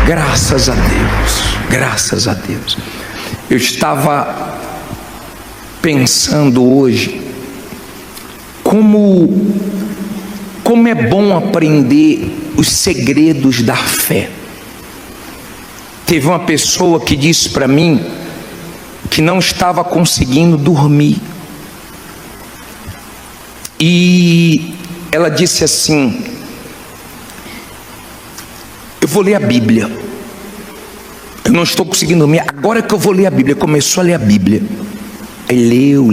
Graças a Deus, graças a Deus. Eu estava pensando hoje como é bom aprender os segredos da fé. Teve uma pessoa que disse para mim que não estava conseguindo dormir, e ela disse assim: eu vou ler a Bíblia, eu não estou conseguindo dormir, agora que eu vou ler a Bíblia. Começou a ler a Bíblia, aí leu,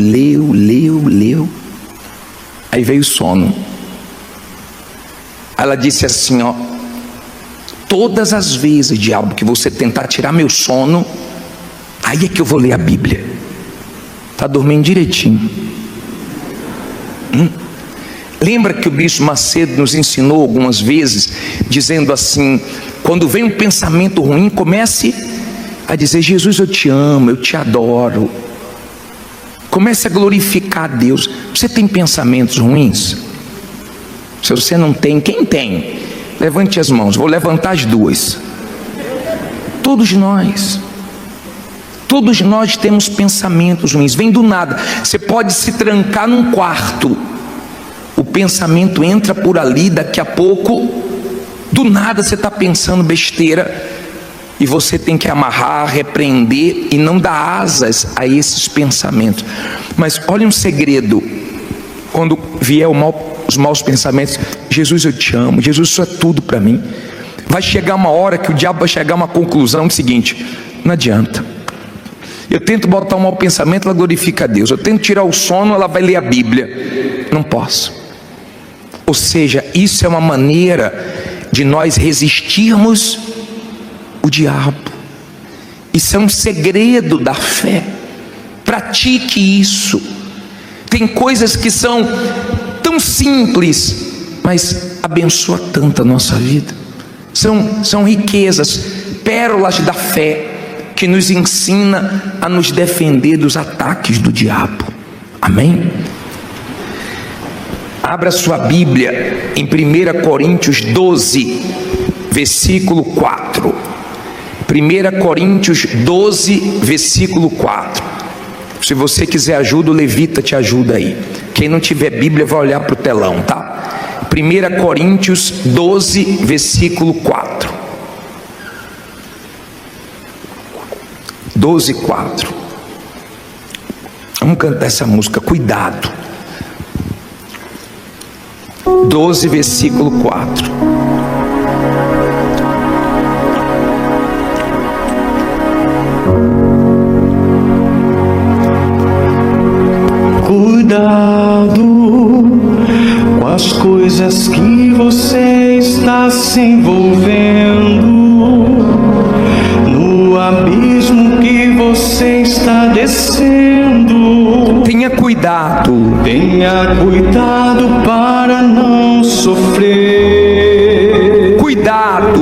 aí veio o sono. Ela disse assim: ó, todas as vezes, diabo, que você tentar tirar meu sono, aí é que eu vou ler a Bíblia. Está dormindo direitinho. Lembra que o Bispo Macedo nos ensinou algumas vezes, dizendo assim: quando vem um pensamento ruim, comece a dizer: Jesus, eu te amo, eu te adoro. Comece a glorificar a Deus. Você tem pensamentos ruins? Se você não tem, quem tem? Levante as mãos. Vou levantar as duas. Todos nós temos pensamentos ruins. Vem do nada. Você pode se trancar num quarto, o pensamento entra por ali, daqui a pouco, do nada você está pensando besteira, e você tem que amarrar, repreender e não dar asas a esses pensamentos. Mas olha um segredo: quando vier os maus pensamentos, Jesus, eu te amo, Jesus, isso é tudo para mim. Vai chegar uma hora que o diabo vai chegar a uma conclusão seguinte: não adianta. Eu tento botar um mau pensamento, ela glorifica a Deus. Eu tento tirar o sono, ela vai ler a Bíblia. Não posso. Ou seja, isso é uma maneira de nós resistirmos o diabo. Isso é um segredo da fé. Pratique isso. Tem coisas que são tão simples, mas abençoa tanto a nossa vida. São riquezas, pérolas da fé, que nos ensina a nos defender dos ataques do diabo. Amém? Abra sua Bíblia em 1 Coríntios 12, versículo 4. 1 Coríntios 12, versículo 4. Se você quiser ajuda, o levita te ajuda aí. Quem não tiver Bíblia vai olhar para o telão, tá? 1 Coríntios 12, versículo 4. 12, 4. Vamos cantar essa música, cuidado. 12, versículo 4. Cuidado com as coisas que você está se envolvendo, no abismo que você está descendo. Tenha cuidado para não sofrer. Cuidado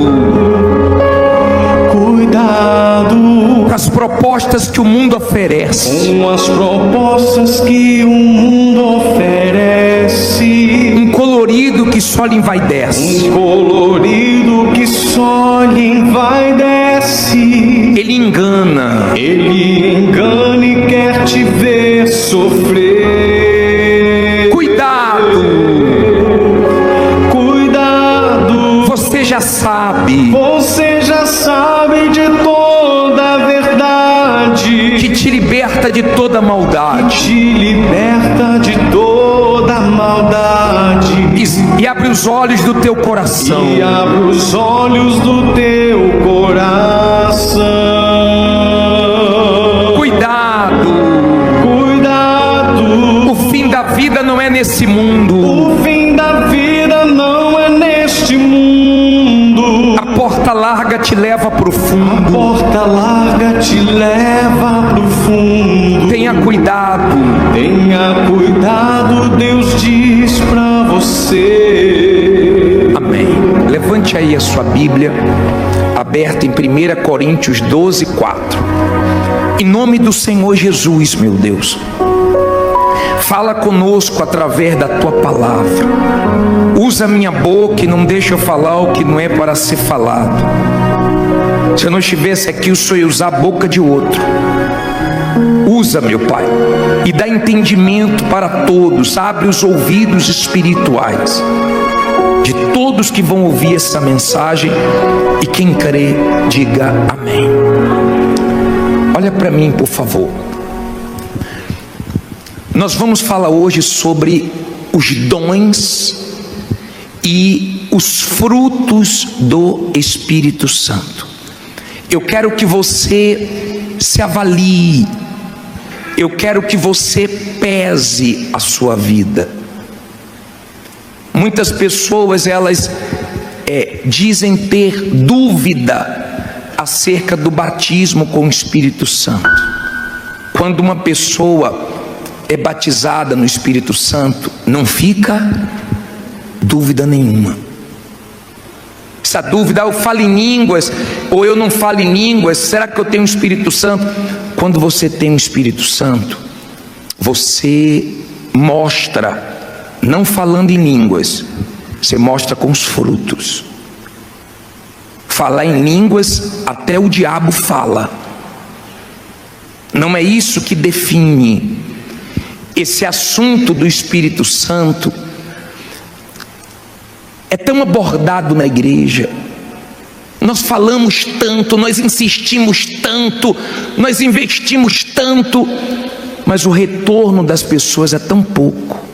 com as propostas que o mundo oferece. Com as propostas que o mundo oferece. Um colorido que só lhe envaidece. Ele engana e quer te ver sofrer. Cuidado. Você já sabe de toda a verdade, que te liberta de toda maldade. E abre os olhos do teu coração. Cuidado. O fim da vida não é nesse mundo. A porta larga te leva para o fundo. Tenha cuidado. Deus diz para você. Amém. Levante aí a sua Bíblia, aberta em 1 Coríntios 12, 4. Em nome do Senhor Jesus, meu Deus, fala conosco através da tua palavra. Usa minha boca e não deixa eu falar o que não é para ser falado. Se eu não estivesse aqui, o Senhor ia usar a boca de outro. Usa, meu Pai, e dá entendimento para todos. Abre os ouvidos espirituais de todos que vão ouvir essa mensagem, e quem crê, diga amém. Olha para mim, por favor. Nós vamos falar hoje sobre os dons e os frutos do Espírito Santo. Eu quero que você se avalie, eu quero que você pese a sua vida. Muitas pessoas, elas dizem ter dúvida acerca do batismo com o Espírito Santo. Quando uma pessoa é batizada no Espírito Santo, não fica dúvida nenhuma. Essa dúvida, eu falo em línguas ou eu não falo em línguas, será que eu tenho o Espírito Santo? Quando você tem o Espírito Santo, você mostra, não falando em línguas, você mostra com os frutos. Falar em línguas, até o diabo fala. Não é isso que define. Esse assunto do Espírito Santo é tão abordado na igreja. Nós falamos tanto, nós insistimos tanto, nós investimos tanto, mas o retorno das pessoas é tão pouco.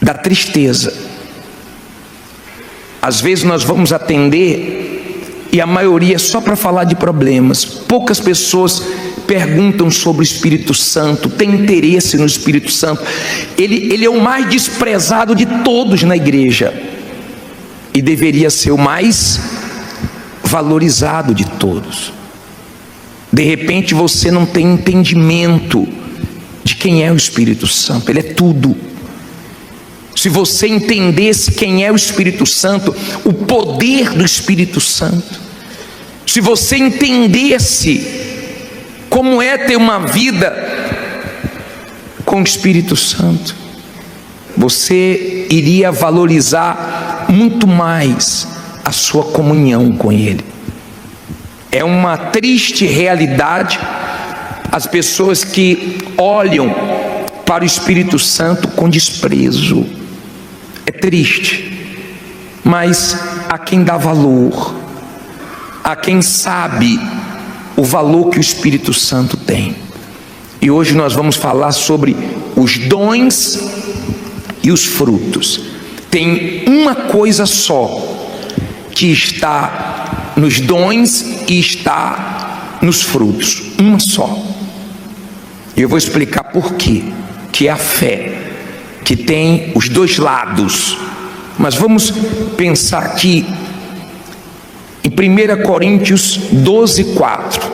Dá tristeza. Às vezes nós vamos atender e a maioria é só para falar de problemas. Poucas pessoas perguntam sobre o Espírito Santo, têm interesse no Espírito Santo. Ele é o mais desprezado de todos na igreja e deveria ser o mais valorizado de todos. De repente você não tem entendimento de quem é o Espírito Santo. Ele é tudo. Se você entendesse quem é o Espírito Santo, o poder do Espírito Santo, se você entendesse como é ter uma vida com o Espírito Santo, você iria valorizar muito mais a sua comunhão com Ele. É uma triste realidade as pessoas que olham para o Espírito Santo com desprezo. É triste, mas há quem dá valor, há quem sabe o valor que o Espírito Santo tem. E hoje nós vamos falar sobre os dons e os frutos. Tem uma coisa só que está nos dons e está nos frutos, uma só. E eu vou explicar por quê, que é a fé, que tem os dois lados. Mas vamos pensar aqui em 1 Coríntios 12:4.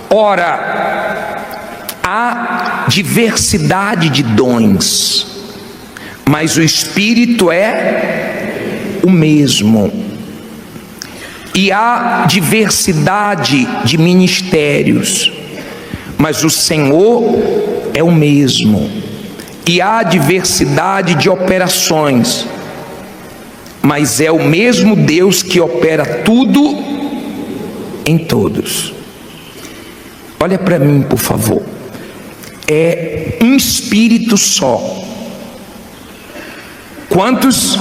Ora, há diversidade de dons, mas o Espírito é o mesmo. E há diversidade de ministérios, mas o Senhor é o mesmo. E há diversidade de operações, mas é o mesmo Deus que opera tudo em todos. Olha para mim, por favor. É um Espírito só. Quantos?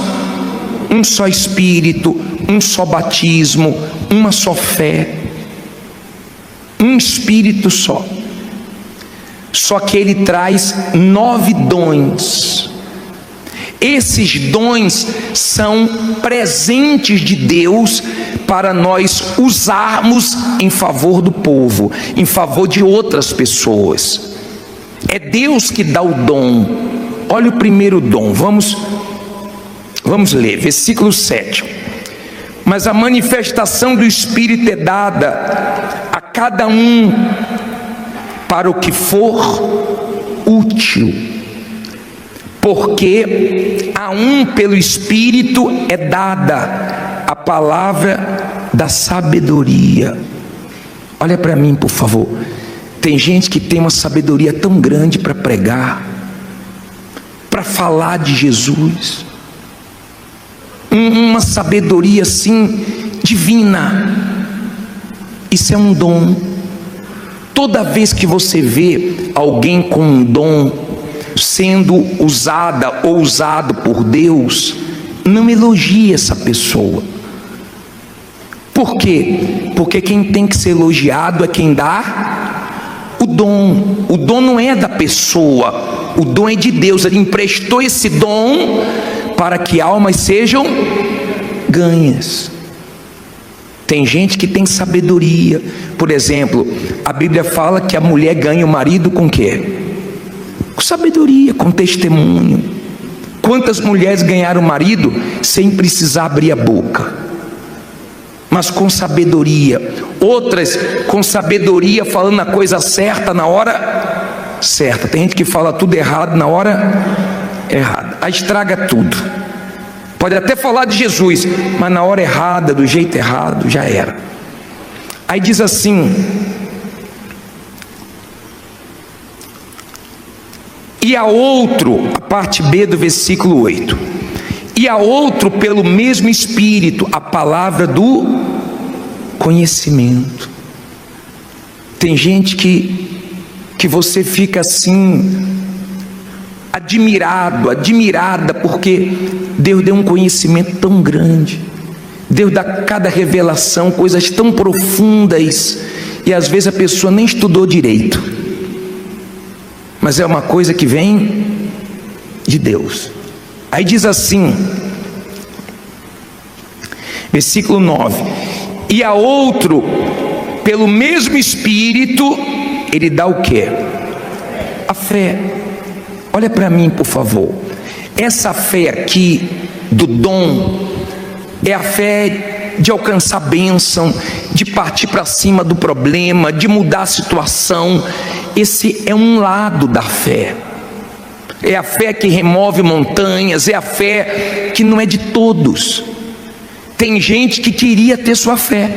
Um só Espírito, um só batismo, uma só fé. Um Espírito só. Só que Ele traz 9 dons. Esses dons são presentes de Deus para nós usarmos em favor do povo, em favor de outras pessoas. É Deus que dá o dom. Olha o primeiro dom, vamos ler, versículo 7. Mas a manifestação do Espírito é dada a cada um para o que for útil, porque a um pelo Espírito é dada a palavra da sabedoria. Olha para mim, por favor. Tem gente que tem uma sabedoria tão grande para pregar, para falar de Jesus, uma sabedoria assim divina, Isso é um dom. Toda vez que você vê alguém com um dom sendo usada ou usado por Deus, não elogie essa pessoa. Por quê? Porque quem tem que ser elogiado é quem dá o dom. O dom não é da pessoa, o dom é de Deus. Ele emprestou esse dom para que almas sejam ganhas. Tem gente que tem sabedoria. Por exemplo, a Bíblia fala que a mulher ganha o marido com quê? Com sabedoria, com testemunho. Quantas mulheres ganharam o marido sem precisar abrir a boca, mas com sabedoria? Outras com sabedoria, falando a coisa certa na hora certa. Tem gente que fala tudo errado na hora errada, aí estraga tudo. Pode até falar de Jesus, mas na hora errada, do jeito errado, já era. Aí diz assim: e a outro, a parte B do versículo 8, e a outro pelo mesmo Espírito, a palavra do conhecimento. Tem gente que você fica assim, admirada, porque Deus deu um conhecimento tão grande. Deus dá cada revelação, coisas tão profundas, e às vezes a pessoa nem estudou direito, mas é uma coisa que vem de Deus. Aí diz assim, versículo 9: e a outro pelo mesmo Espírito ele dá o quê? A fé. Olha para mim, por favor. Essa fé aqui do dom é a fé de alcançar bênção, de partir para cima do problema, de mudar a situação. Esse é um lado da fé. É a fé que remove montanhas, é a fé que não é de todos. Tem gente que queria ter sua fé,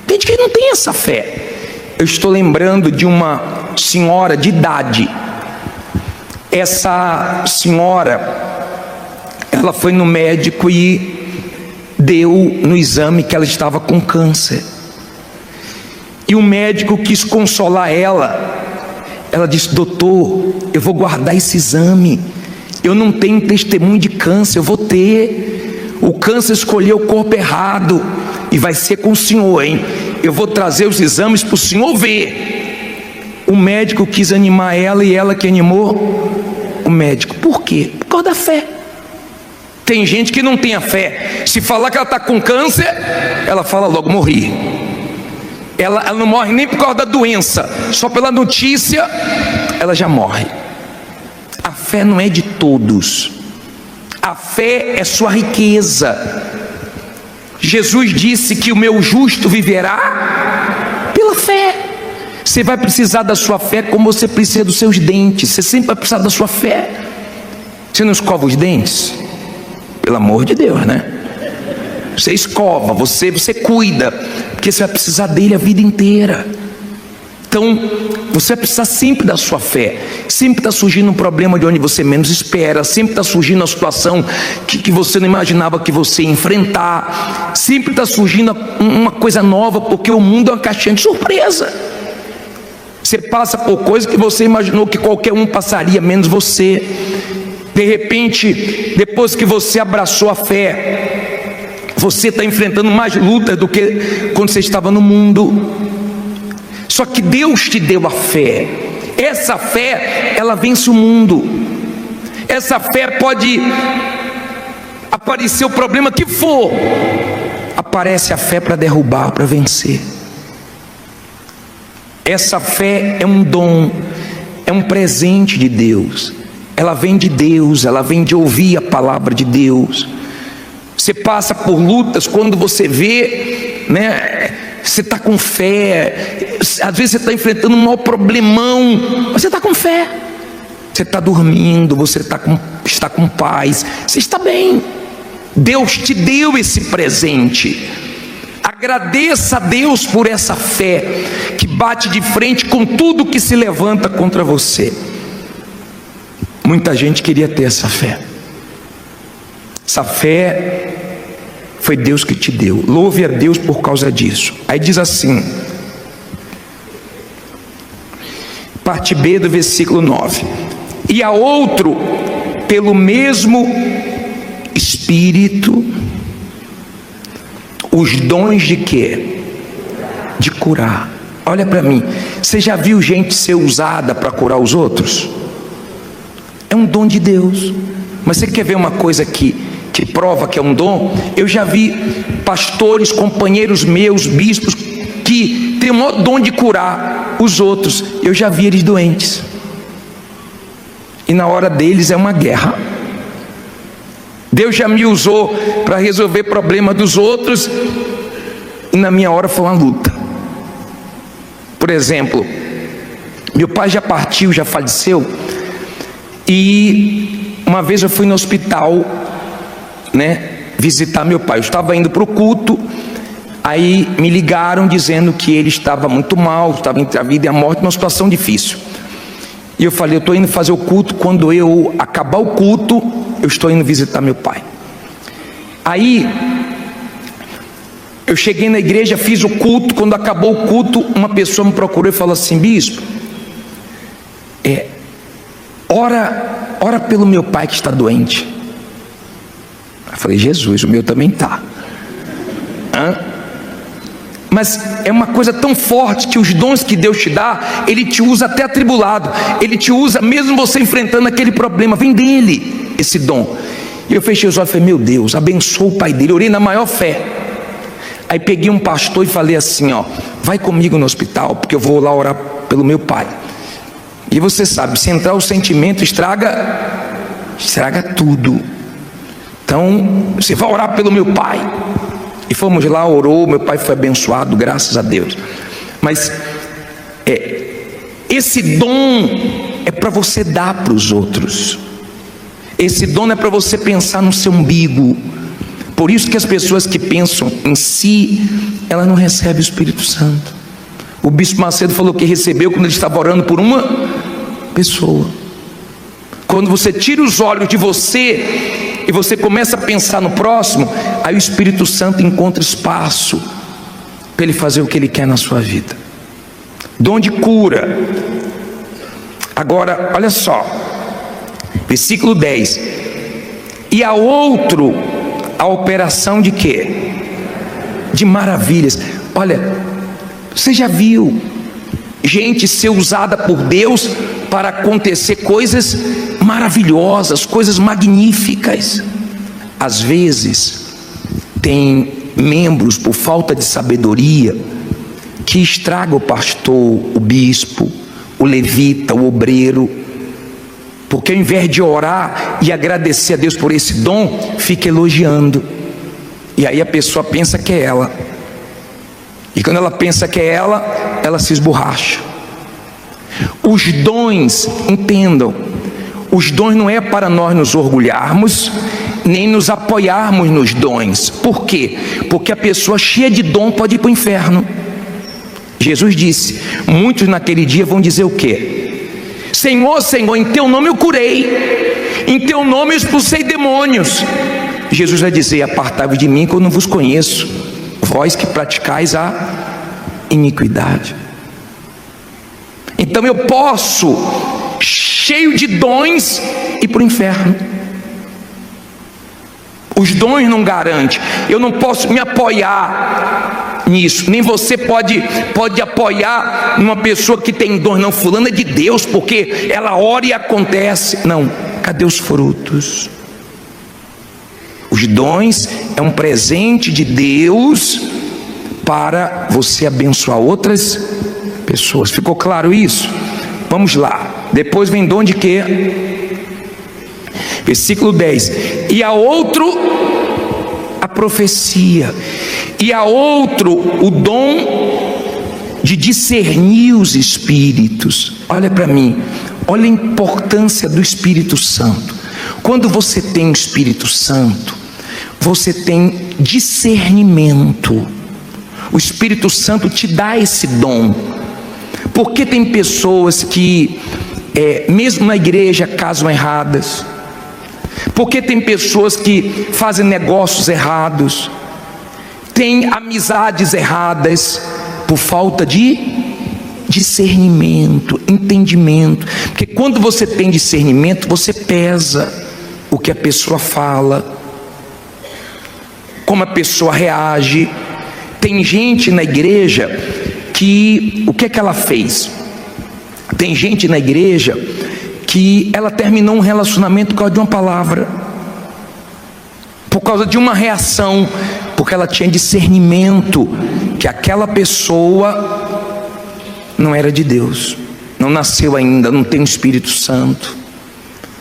tem gente que não tem essa fé. Eu estou lembrando de uma senhora de idade. Essa senhora, ela foi no médico e deu no exame que ela estava com câncer. E o médico quis consolar ela. Ela disse: doutor, eu vou guardar esse exame, eu não tenho testemunho de câncer, eu vou ter. O câncer escolheu o corpo errado, e vai ser com o senhor, hein? Eu vou trazer os exames para o senhor ver. O médico quis animar ela, e ela que animou o médico. Por quê? Por causa da fé. Tem gente que não tem a fé. Se falar que ela está com câncer, ela fala logo: morri. Ela não morre nem por causa da doença, só pela notícia ela já morre. A fé não é de todos. A fé é sua riqueza. Jesus disse que o meu justo viverá pela fé. Você vai precisar da sua fé como você precisa dos seus dentes. Você sempre vai precisar da sua fé. Você não escova os dentes? Pelo amor de Deus, né? Você escova, você cuida, porque você vai precisar dele a vida inteira. Então, você vai precisar sempre da sua fé. Sempre está surgindo um problema de onde você menos espera. Sempre está surgindo uma situação que você não imaginava que você ia enfrentar. Sempre está surgindo uma coisa nova, porque o mundo é uma caixinha de surpresa. Você passa por coisas que você imaginou que qualquer um passaria, menos você. De repente, depois que você abraçou a fé, você está enfrentando mais lutas do que quando você estava no mundo. Só que Deus te deu a fé. Essa fé, ela vence o mundo. Essa fé pode aparecer o problema que for, aparece a fé para derrubar, para vencer. Essa fé é um dom, é um presente de Deus. Ela vem de Deus, ela vem de ouvir a palavra de Deus. Você passa por lutas, quando você vê, né, você está com fé. Às vezes você está enfrentando um mau problemão, mas você está com fé. Você está dormindo, você está com paz, você está bem. Deus te deu esse presente. Agradeça a Deus por essa fé que bate de frente com tudo que se levanta contra você. Muita gente queria ter essa fé. Essa fé Foi Deus que te deu. Louve a Deus por causa disso. Aí diz assim, parte B do versículo 9: e a outro, pelo mesmo Espírito, os dons de quê? De curar. Olha para mim, você já viu gente ser usada para curar os outros? É um dom de Deus. Mas você quer ver uma coisa que prova que é um dom? Eu já vi pastores, companheiros meus, bispos, que tem o maior dom de curar os outros. Eu já vi eles doentes, e na hora deles é uma guerra. Deus já me usou para resolver problemas dos outros, e na minha hora foi uma luta. Por exemplo, meu pai já partiu, já faleceu, e uma vez eu fui no hospital, visitar meu pai. Eu estava indo para o culto, aí me ligaram dizendo que ele estava muito mal, estava entre a vida e a morte, numa situação difícil. E eu falei, eu estou indo fazer o culto, quando eu acabar o culto, eu estou indo visitar meu pai. Aí, eu cheguei na igreja, fiz o culto. Quando acabou o culto, uma pessoa me procurou e falou assim: bispo, ora pelo meu pai que está doente. Eu falei, Jesus, o meu também está. Mas é uma coisa tão forte que os dons que Deus te dá, Ele te usa até atribulado. Ele te usa mesmo você enfrentando aquele problema. Vem dele esse dom. E eu fechei os olhos e falei, meu Deus, abençoa o pai dele. Eu orei na maior fé. Aí peguei um pastor e falei assim, vai comigo no hospital, porque eu vou lá orar pelo meu pai. E você sabe, se entrar o sentimento, estraga tudo. Então, você vai orar pelo meu pai. E fomos lá, orou, meu pai foi abençoado, graças a Deus. Mas esse dom é para você dar para os outros. Esse dom não é para você pensar no seu umbigo. Por isso que as pessoas que pensam em si, elas não recebem o Espírito Santo. O bispo Macedo falou que recebeu quando ele estava orando por uma pessoa. Quando você tira os olhos de você e você começa a pensar no próximo, aí o Espírito Santo encontra espaço para ele fazer o que ele quer na sua vida. Dom de cura. Agora, olha só, versículo 10: e a outro, a operação de quê? De maravilhas. Olha, você já viu gente ser usada por Deus para acontecer coisas maravilhosas, coisas magníficas? Às vezes tem membros, por falta de sabedoria, que estraga o pastor, o bispo, o levita, o obreiro, porque ao invés de orar e agradecer a Deus por esse dom, fica elogiando. E aí a pessoa pensa que é ela. E quando ela pensa que é ela, ela se esborracha. Os dons, entendam, os dons não é para nós nos orgulharmos, nem nos apoiarmos nos dons. Por quê? Porque a pessoa cheia de dom pode ir para o inferno. Jesus disse, muitos naquele dia vão dizer o quê? Senhor, Senhor, em teu nome eu curei, em teu nome eu expulsei demônios. Jesus vai dizer, apartai-vos de mim que eu não vos conheço, vós que praticais a iniquidade. Então eu posso, cheio de dons, ir para o inferno. Os dons não garantem. Eu não posso me apoiar nisso. Nem você pode apoiar numa pessoa que tem dons. Não, fulano é de Deus, porque ela ora e acontece. Não, cadê os frutos? Os dons é um presente de Deus para você abençoar outras pessoas. Ficou claro isso? Vamos lá. Depois vem dom de quê? Versículo 10: e a outro a profecia, e a outro o dom de discernir os espíritos. Olha para mim, olha a importância do Espírito Santo. Quando você tem o Espírito Santo, você tem discernimento. O Espírito Santo te dá esse dom. Porque tem pessoas que mesmo na igreja casam erradas, porque tem pessoas que fazem negócios errados, tem amizades erradas por falta de discernimento, entendimento. Porque quando você tem discernimento, você pesa o que a pessoa fala, como a pessoa reage. Tem gente na igreja que, o que é que ela fez? Tem gente na igreja que ela terminou um relacionamento por causa de uma palavra, por causa de uma reação, porque ela tinha discernimento que aquela pessoa não era de Deus, não nasceu ainda, não tem o Espírito Santo.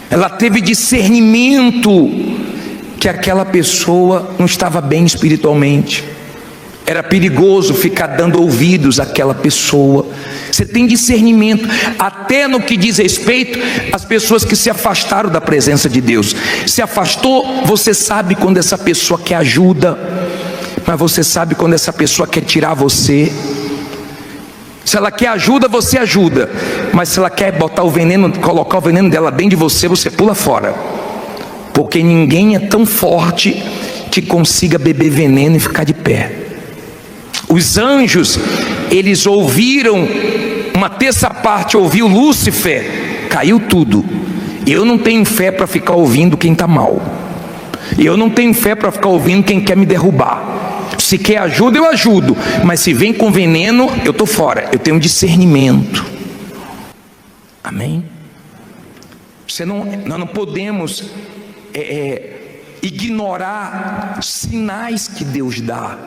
Ela teve discernimento que aquela pessoa não estava bem espiritualmente. Era perigoso ficar dando ouvidos àquela pessoa. Você tem discernimento, até no que diz respeito às pessoas que se afastaram da presença de Deus. Se afastou, você sabe quando essa pessoa quer ajuda, mas você sabe quando essa pessoa quer tirar você. Se ela quer ajuda, você ajuda, mas se ela quer botar o veneno, colocar o veneno dela dentro de você, você pula fora, porque ninguém é tão forte que consiga beber veneno e ficar de pé. Os anjos, eles ouviram, uma terça parte ouviu Lúcifer, caiu tudo. Eu não tenho fé para ficar ouvindo quem está mal, eu não tenho fé para ficar ouvindo quem quer me derrubar. Se quer ajuda, eu ajudo, mas se vem com veneno, eu estou fora. Eu tenho discernimento. Amém? Nós não podemos ignorar sinais que Deus dá.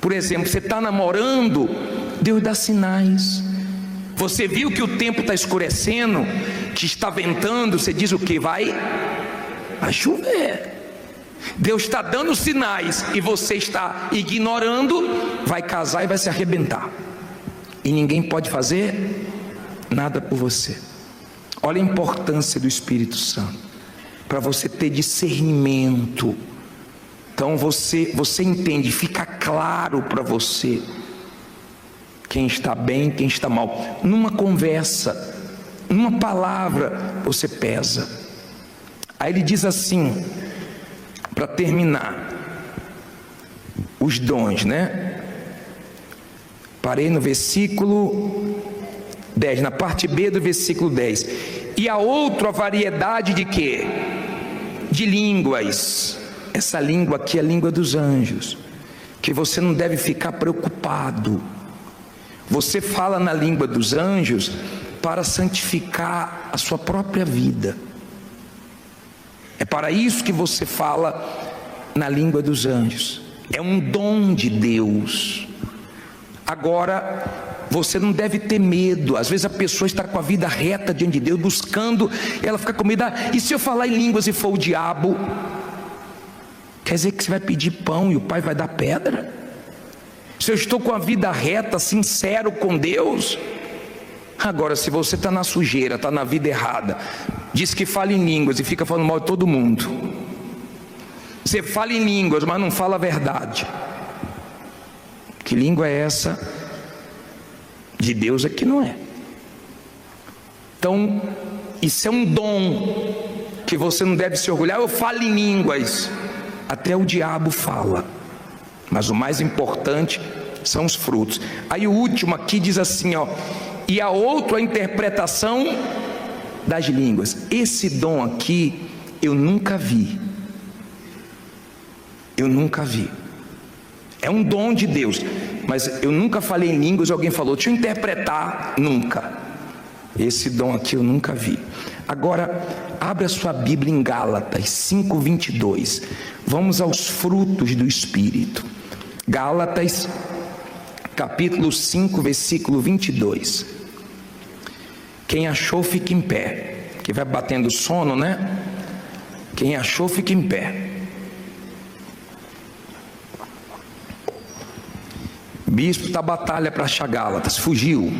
Por exemplo, você está namorando, Deus dá sinais. Você viu que o tempo está escurecendo, que está ventando, você diz o que? Vai chover. Deus está dando sinais e você está ignorando, vai casar e vai se arrebentar. E ninguém pode fazer nada por você. Olha a importância do Espírito Santo, para você ter discernimento. Então você entende, fica claro para você quem está bem, quem está mal. Numa conversa, numa palavra, você pesa. Aí ele diz assim, para terminar, os dons, né? Parei no versículo 10, na parte B do versículo 10. E a outra variedade de quê? De línguas. Essa língua aqui é a língua dos anjos, que você não deve ficar preocupado. Você fala na língua dos anjos para santificar a sua própria vida. É para isso que você fala na língua dos anjos. É um dom de Deus. Agora, você não deve ter medo. Às vezes a pessoa está com a vida reta diante de Deus, buscando, ela fica com medo. E se eu falar em línguas e for o diabo? Quer dizer que você vai pedir pão e o pai vai dar pedra? Se eu estou com a vida reta, sincero com Deus? Agora, se você está na sujeira, está na vida errada, diz que fala em línguas e fica falando mal de todo mundo. Você fala em línguas, mas não fala a verdade. Que língua é essa? De Deus aqui não é. Então, isso é um dom que você não deve se orgulhar. Eu falo em línguas. Até o diabo fala. Mas o mais importante são os frutos. Aí o último aqui diz assim, ó. E a outra, a interpretação das línguas. Esse dom aqui eu nunca vi. Eu nunca vi. É um dom de Deus, mas eu nunca falei em línguas. Alguém falou, deixa eu interpretar. Nunca. Esse dom aqui eu nunca vi. Agora, abre a sua Bíblia em Gálatas 5:22. Vamos aos frutos do Espírito. Gálatas, capítulo 5, versículo 22. Quem achou, fica em pé. Que vai batendo sono, né? Quem achou, fica em pé. Bispo está batalha para achar Gálatas, fugiu.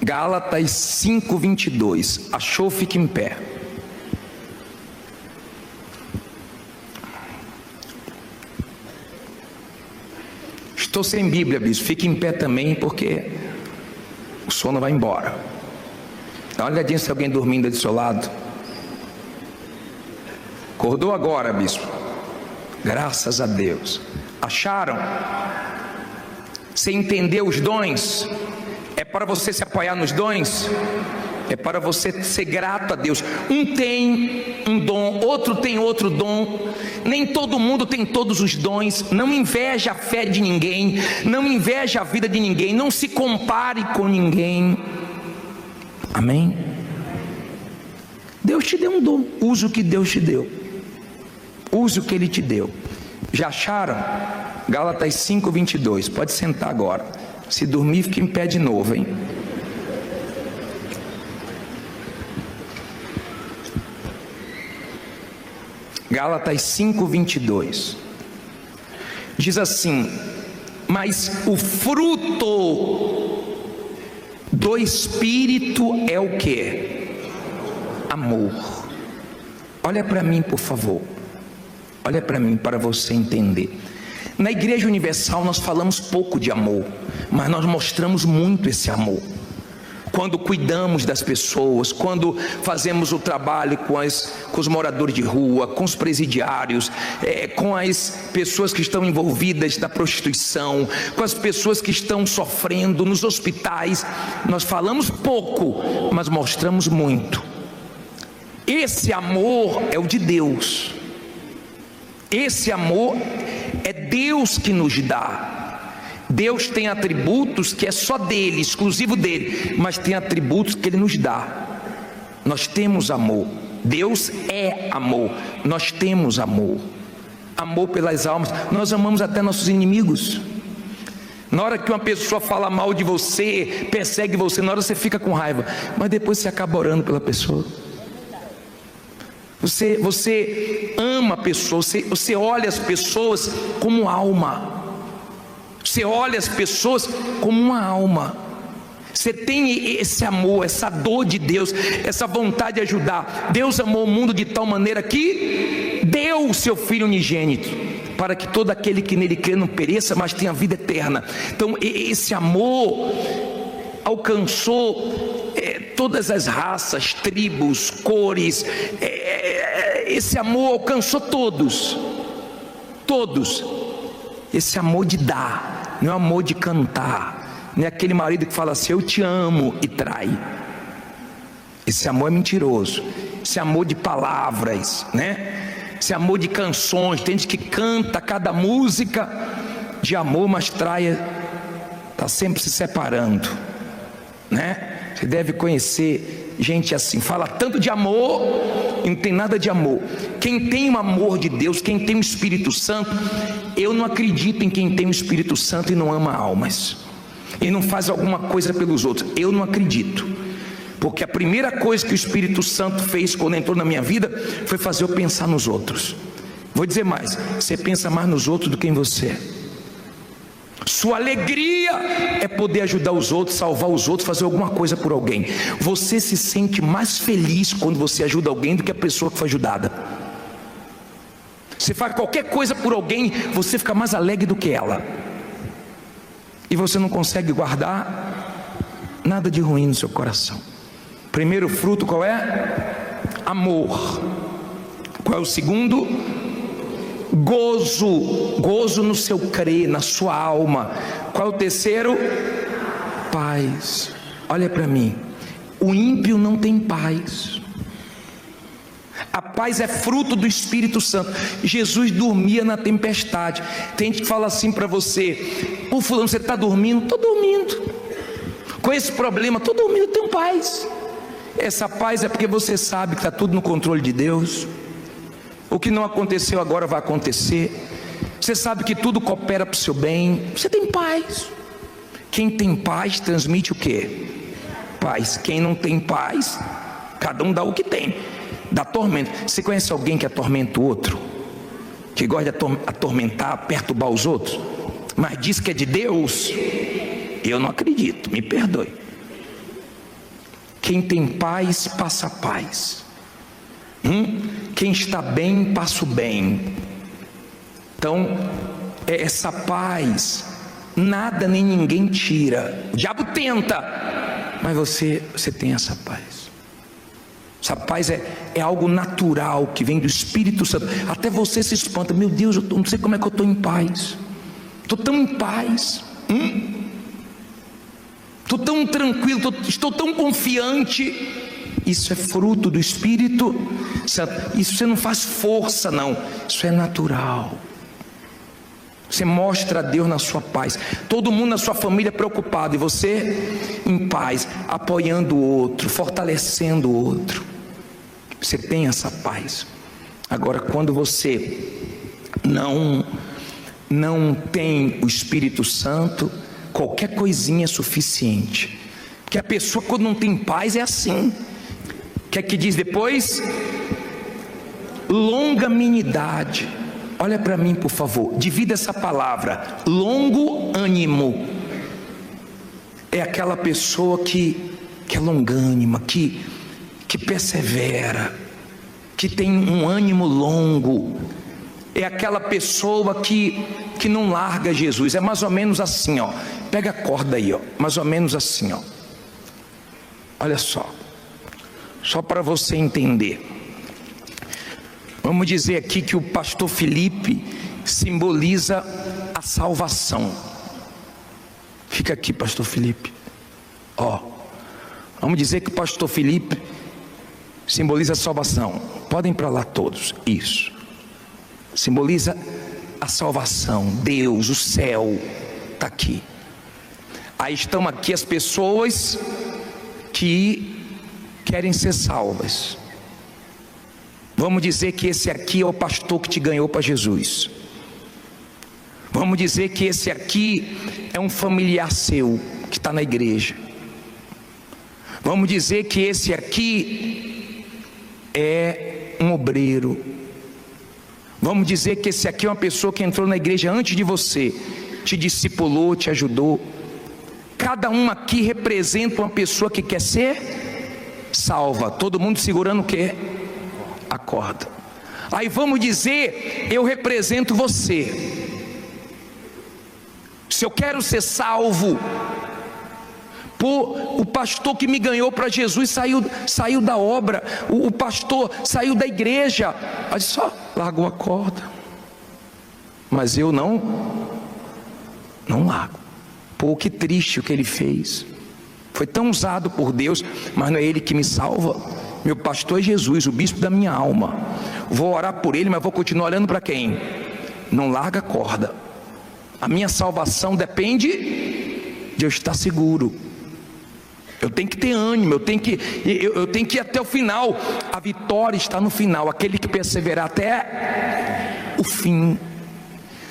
Gálatas 5:22. Achou, fica em pé. Estou sem Bíblia, bispo. Fique em pé também, porque o sono vai embora. Dá uma olhadinha se tem alguém dormindo do seu lado. Acordou agora, bispo? Graças a Deus. Acharam? Você entendeu os dons? É para você se apoiar nos dons? É para você ser grato a Deus. Um tem um dom, outro tem outro dom. Nem todo mundo tem todos os dons. Não inveje a fé de ninguém. Não inveje a vida de ninguém. Não se compare com ninguém. Amém? Deus te deu um dom. Use o que Deus te deu. Use o que Ele te deu. Já acharam? Gálatas 5:22. Pode sentar agora. Se dormir, fica em pé de novo, hein? Gálatas 5:22 diz assim: mas o fruto do Espírito é o que? Amor. Olha para mim, por favor. Olha para mim, para você entender. Na Igreja Universal nós falamos pouco de amor, mas nós mostramos muito esse amor. Quando cuidamos das pessoas, quando fazemos o trabalho com os moradores de rua, com os presidiários, com as pessoas que estão envolvidas na prostituição, com as pessoas que estão sofrendo nos hospitais, nós falamos pouco, mas mostramos muito. Esse amor é o de Deus. Esse amor é Deus que nos dá. Deus tem atributos que é só dele, exclusivo dele, mas tem atributos que ele nos dá. Nós temos amor. Deus é amor. Nós temos amor. Amor pelas almas. Nós amamos até nossos inimigos. Na hora que uma pessoa fala mal de você, persegue você, na hora você fica com raiva, mas depois você acaba orando pela pessoa. Você ama a pessoa, você olha as pessoas como alma. Você olha as pessoas como uma alma. Você tem esse amor, essa dor de Deus, essa vontade de ajudar. Deus amou o mundo de tal maneira que deu o seu Filho unigênito, para que todo aquele que nele crê não pereça, mas tenha vida eterna. Então esse amor alcançou todas as raças, tribos, cores. Esse amor alcançou todos. Todos. Esse amor de dar, não é amor de cantar, não é aquele marido que fala assim, eu te amo, e trai. Esse amor é mentiroso. Esse amor de palavras, né? Esse amor de canções. Tem gente que canta cada música de amor, mas trai, está sempre se separando, né? Você deve conhecer gente assim, fala tanto de amor e não tem nada de amor. Quem tem o amor de Deus, quem tem o Espírito Santo, eu não acredito em quem tem o Espírito Santo e não ama almas, e não faz alguma coisa pelos outros. Eu não acredito, porque a primeira coisa que o Espírito Santo fez quando entrou na minha vida foi fazer eu pensar nos outros. Vou dizer mais, você pensa mais nos outros do que em você. Sua alegria é poder ajudar os outros, salvar os outros, fazer alguma coisa por alguém. Você se sente mais feliz quando você ajuda alguém do que a pessoa que foi ajudada. Você faz qualquer coisa por alguém, você fica mais alegre do que ela. E você não consegue guardar nada de ruim no seu coração. Primeiro fruto qual é? Amor. Qual é o segundo? Gozo. Gozo no seu crer, na sua alma. Qual é o terceiro? Paz. Olha para mim, o ímpio não tem paz. A paz é fruto do Espírito Santo. Jesus dormia na tempestade. Tem gente que fala assim para você, ô fulano, você está dormindo? Estou dormindo. Com esse problema, estou dormindo, tenho paz. Essa paz é porque você sabe que está tudo no controle de Deus. O que não aconteceu agora vai acontecer. Você sabe que tudo coopera para o seu bem. Você tem paz. Quem tem paz transmite o quê? Paz. Quem não tem paz, cada um dá o que tem. Dá tormento. Você conhece alguém que atormenta o outro? Que gosta de atormentar, perturbar os outros? Mas diz que é de Deus? Eu não acredito, me perdoe. Quem tem paz, passa paz. Quem está bem, passa o bem. Então, essa paz, nada nem ninguém tira. O diabo tenta, mas você tem essa paz. Essa paz é algo natural que vem do Espírito Santo. Até você se espanta: meu Deus, eu não sei como é que eu estou em paz. Estou tão em paz, estou tão tranquilo, estou tão confiante. Isso é fruto do Espírito Santo. Isso você não faz força, não. Isso é natural. Você mostra a Deus na sua paz. Todo mundo na sua família preocupado, e você em paz, apoiando o outro, fortalecendo o outro. Você tem essa paz. Agora, quando você não tem o Espírito Santo, qualquer coisinha é suficiente. Porque a pessoa, quando não tem paz, é assim. O que é que diz depois? Longanimidade. Olha para mim, por favor, divida essa palavra. Longo ânimo é aquela pessoa que é longânima, que persevera, que tem um ânimo longo. É aquela pessoa que não larga Jesus. É mais ou menos assim, ó. Pega a corda aí, ó. Mais ou menos assim, ó. Olha só para você entender. Vamos dizer aqui que o pastor Felipe simboliza a salvação. Fica aqui, pastor Felipe. Ó, vamos dizer que o pastor Felipe simboliza a salvação. Podem ir para lá todos. Isso. Simboliza a salvação. Deus, o céu, está aqui. Aí estão aqui as pessoas que querem ser salvas. Vamos dizer que esse aqui é o pastor que te ganhou para Jesus. Vamos dizer que esse aqui é um familiar seu que está na igreja. Vamos dizer que esse aqui é um obreiro. Vamos dizer que esse aqui é uma pessoa que entrou na igreja antes de você, te discipulou, te ajudou. Cada um aqui representa uma pessoa que quer ser salva. Todo mundo segurando o quê? A corda. Aí vamos dizer, eu represento você. Se eu quero ser salvo, o pastor que me ganhou para Jesus saiu da obra, o pastor saiu da igreja, aí só largou a corda, mas eu não largo. Pô, que triste o que ele fez. Foi tão usado por Deus, mas não é ele que me salva. Meu pastor é Jesus, o bispo da minha alma. Vou orar por ele, mas vou continuar olhando para quem? Não larga a corda. A minha salvação depende de eu estar seguro. Eu tenho que ter ânimo, eu tenho que ir até o final. A vitória está no final. Aquele que perseverar até o fim.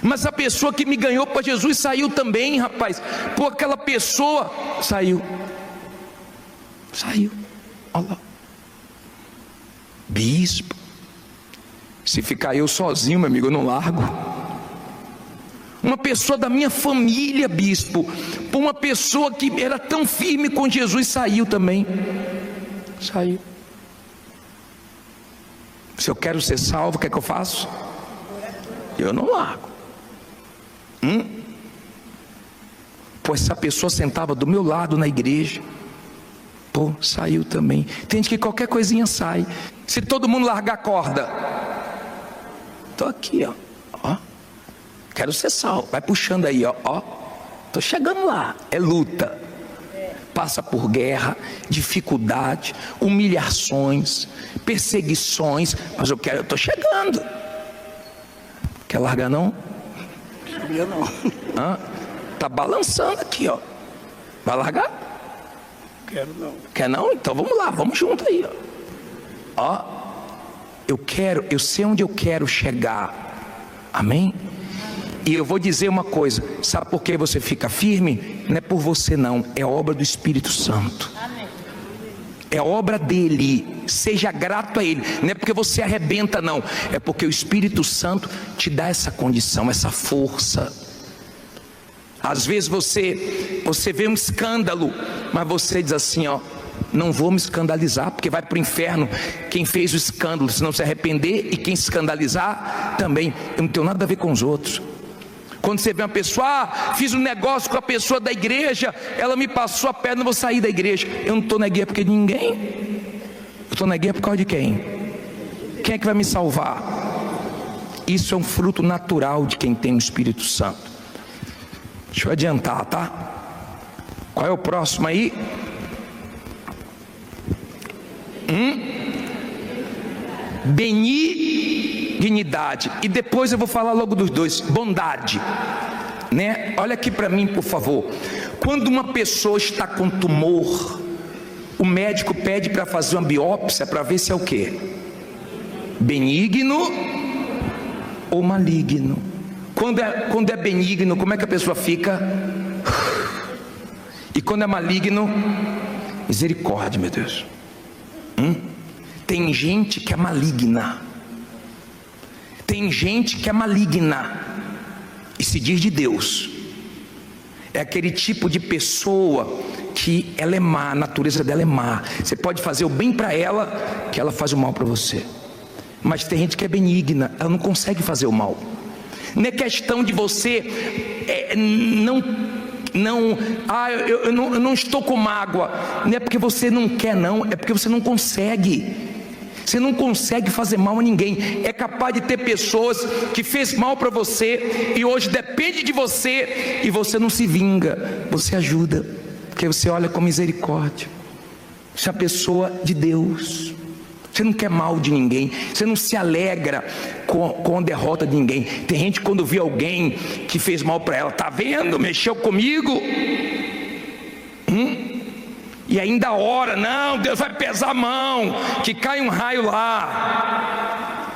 Mas a pessoa que me ganhou para Jesus saiu também, rapaz. Pô, aquela pessoa saiu. Olha lá. Bispo, se ficar eu sozinho, meu amigo, eu não largo. Uma pessoa da minha família, bispo, uma pessoa que era tão firme com Jesus, saiu também. Saiu. Se eu quero ser salvo, o que é que eu faço? Eu não largo. Pois essa pessoa sentava do meu lado na igreja. Pô, saiu também. Tem gente que qualquer coisinha sai. Se todo mundo largar a corda, tô aqui, ó. Quero ser salvo. Vai puxando aí, ó. Tô chegando lá. É luta. Passa por guerra, dificuldade, humilhações, perseguições. Mas eu tô chegando. Quer largar não? Sabia não. Tá balançando aqui, ó. Vai largar? Quero não. Quer não? Então vamos lá, vamos junto aí, ó. Eu sei onde eu quero chegar. Amém? E eu vou dizer uma coisa. Sabe por que você fica firme? Não é por você não, é obra do Espírito Santo. Amém. É obra dele. Seja grato a ele. Não é porque você arrebenta não, é porque o Espírito Santo te dá essa condição, essa força. Às vezes você vê um escândalo, mas você diz assim, ó, não vou me escandalizar, porque vai para o inferno quem fez o escândalo, se não se arrepender, e quem se escandalizar também. Eu não tenho nada a ver com os outros. Quando você vê uma pessoa, fiz um negócio com a pessoa da igreja, ela me passou a perna, eu vou sair da igreja. Eu não estou na igreja porque ninguém Eu estou na guerra por causa de quem? Quem é que vai me salvar? Isso é um fruto natural de quem tem o Espírito Santo. Deixa eu adiantar, tá? Qual é o próximo aí? Benignidade. E depois eu vou falar logo dos dois. Bondade, né? Olha aqui para mim, por favor. Quando uma pessoa está com tumor, o médico pede para fazer uma biópsia para ver se é o quê? Benigno ou maligno. Quando é benigno, como é que a pessoa fica? E quando é maligno, misericórdia, meu Deus. Tem gente que é maligna. Tem gente que é maligna e se diz de Deus. É aquele tipo de pessoa que ela é má, a natureza dela é má. Você pode fazer o bem para ela, que ela faz o mal para você. Mas tem gente que é benigna, ela não consegue fazer o mal. Não é questão de você eu não estou com mágoa. Não é porque você não quer, não, é porque você não consegue. Você não consegue fazer mal a ninguém. É capaz de ter pessoas que fez mal para você e hoje depende de você e você não se vinga, você ajuda, porque você olha com misericórdia. Você é uma pessoa de Deus. Você não quer mal de ninguém, você não se alegra com a derrota de ninguém. Tem gente que quando vê alguém que fez mal para ela, tá vendo, mexeu comigo, e ainda ora, não, Deus vai pesar a mão, que cai um raio lá.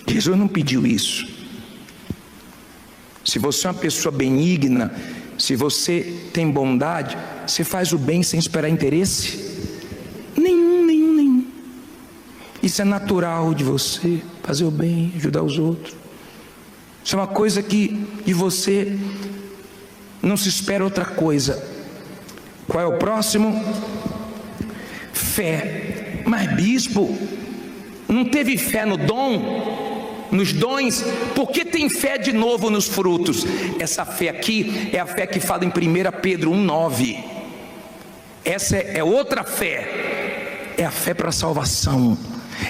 Jesus não pediu isso. Se você é uma pessoa benigna, se você tem bondade, você faz o bem sem esperar interesse nenhum. Isso é natural de você, fazer o bem, ajudar os outros. Isso é uma coisa que de você não se espera outra coisa. Qual é o próximo? Fé. Mas bispo, não teve fé no dom, nos dons? Por que tem fé de novo nos frutos? Essa fé aqui é a fé que fala em 1 Pedro 1,9. Essa é outra fé. É a fé para a salvação.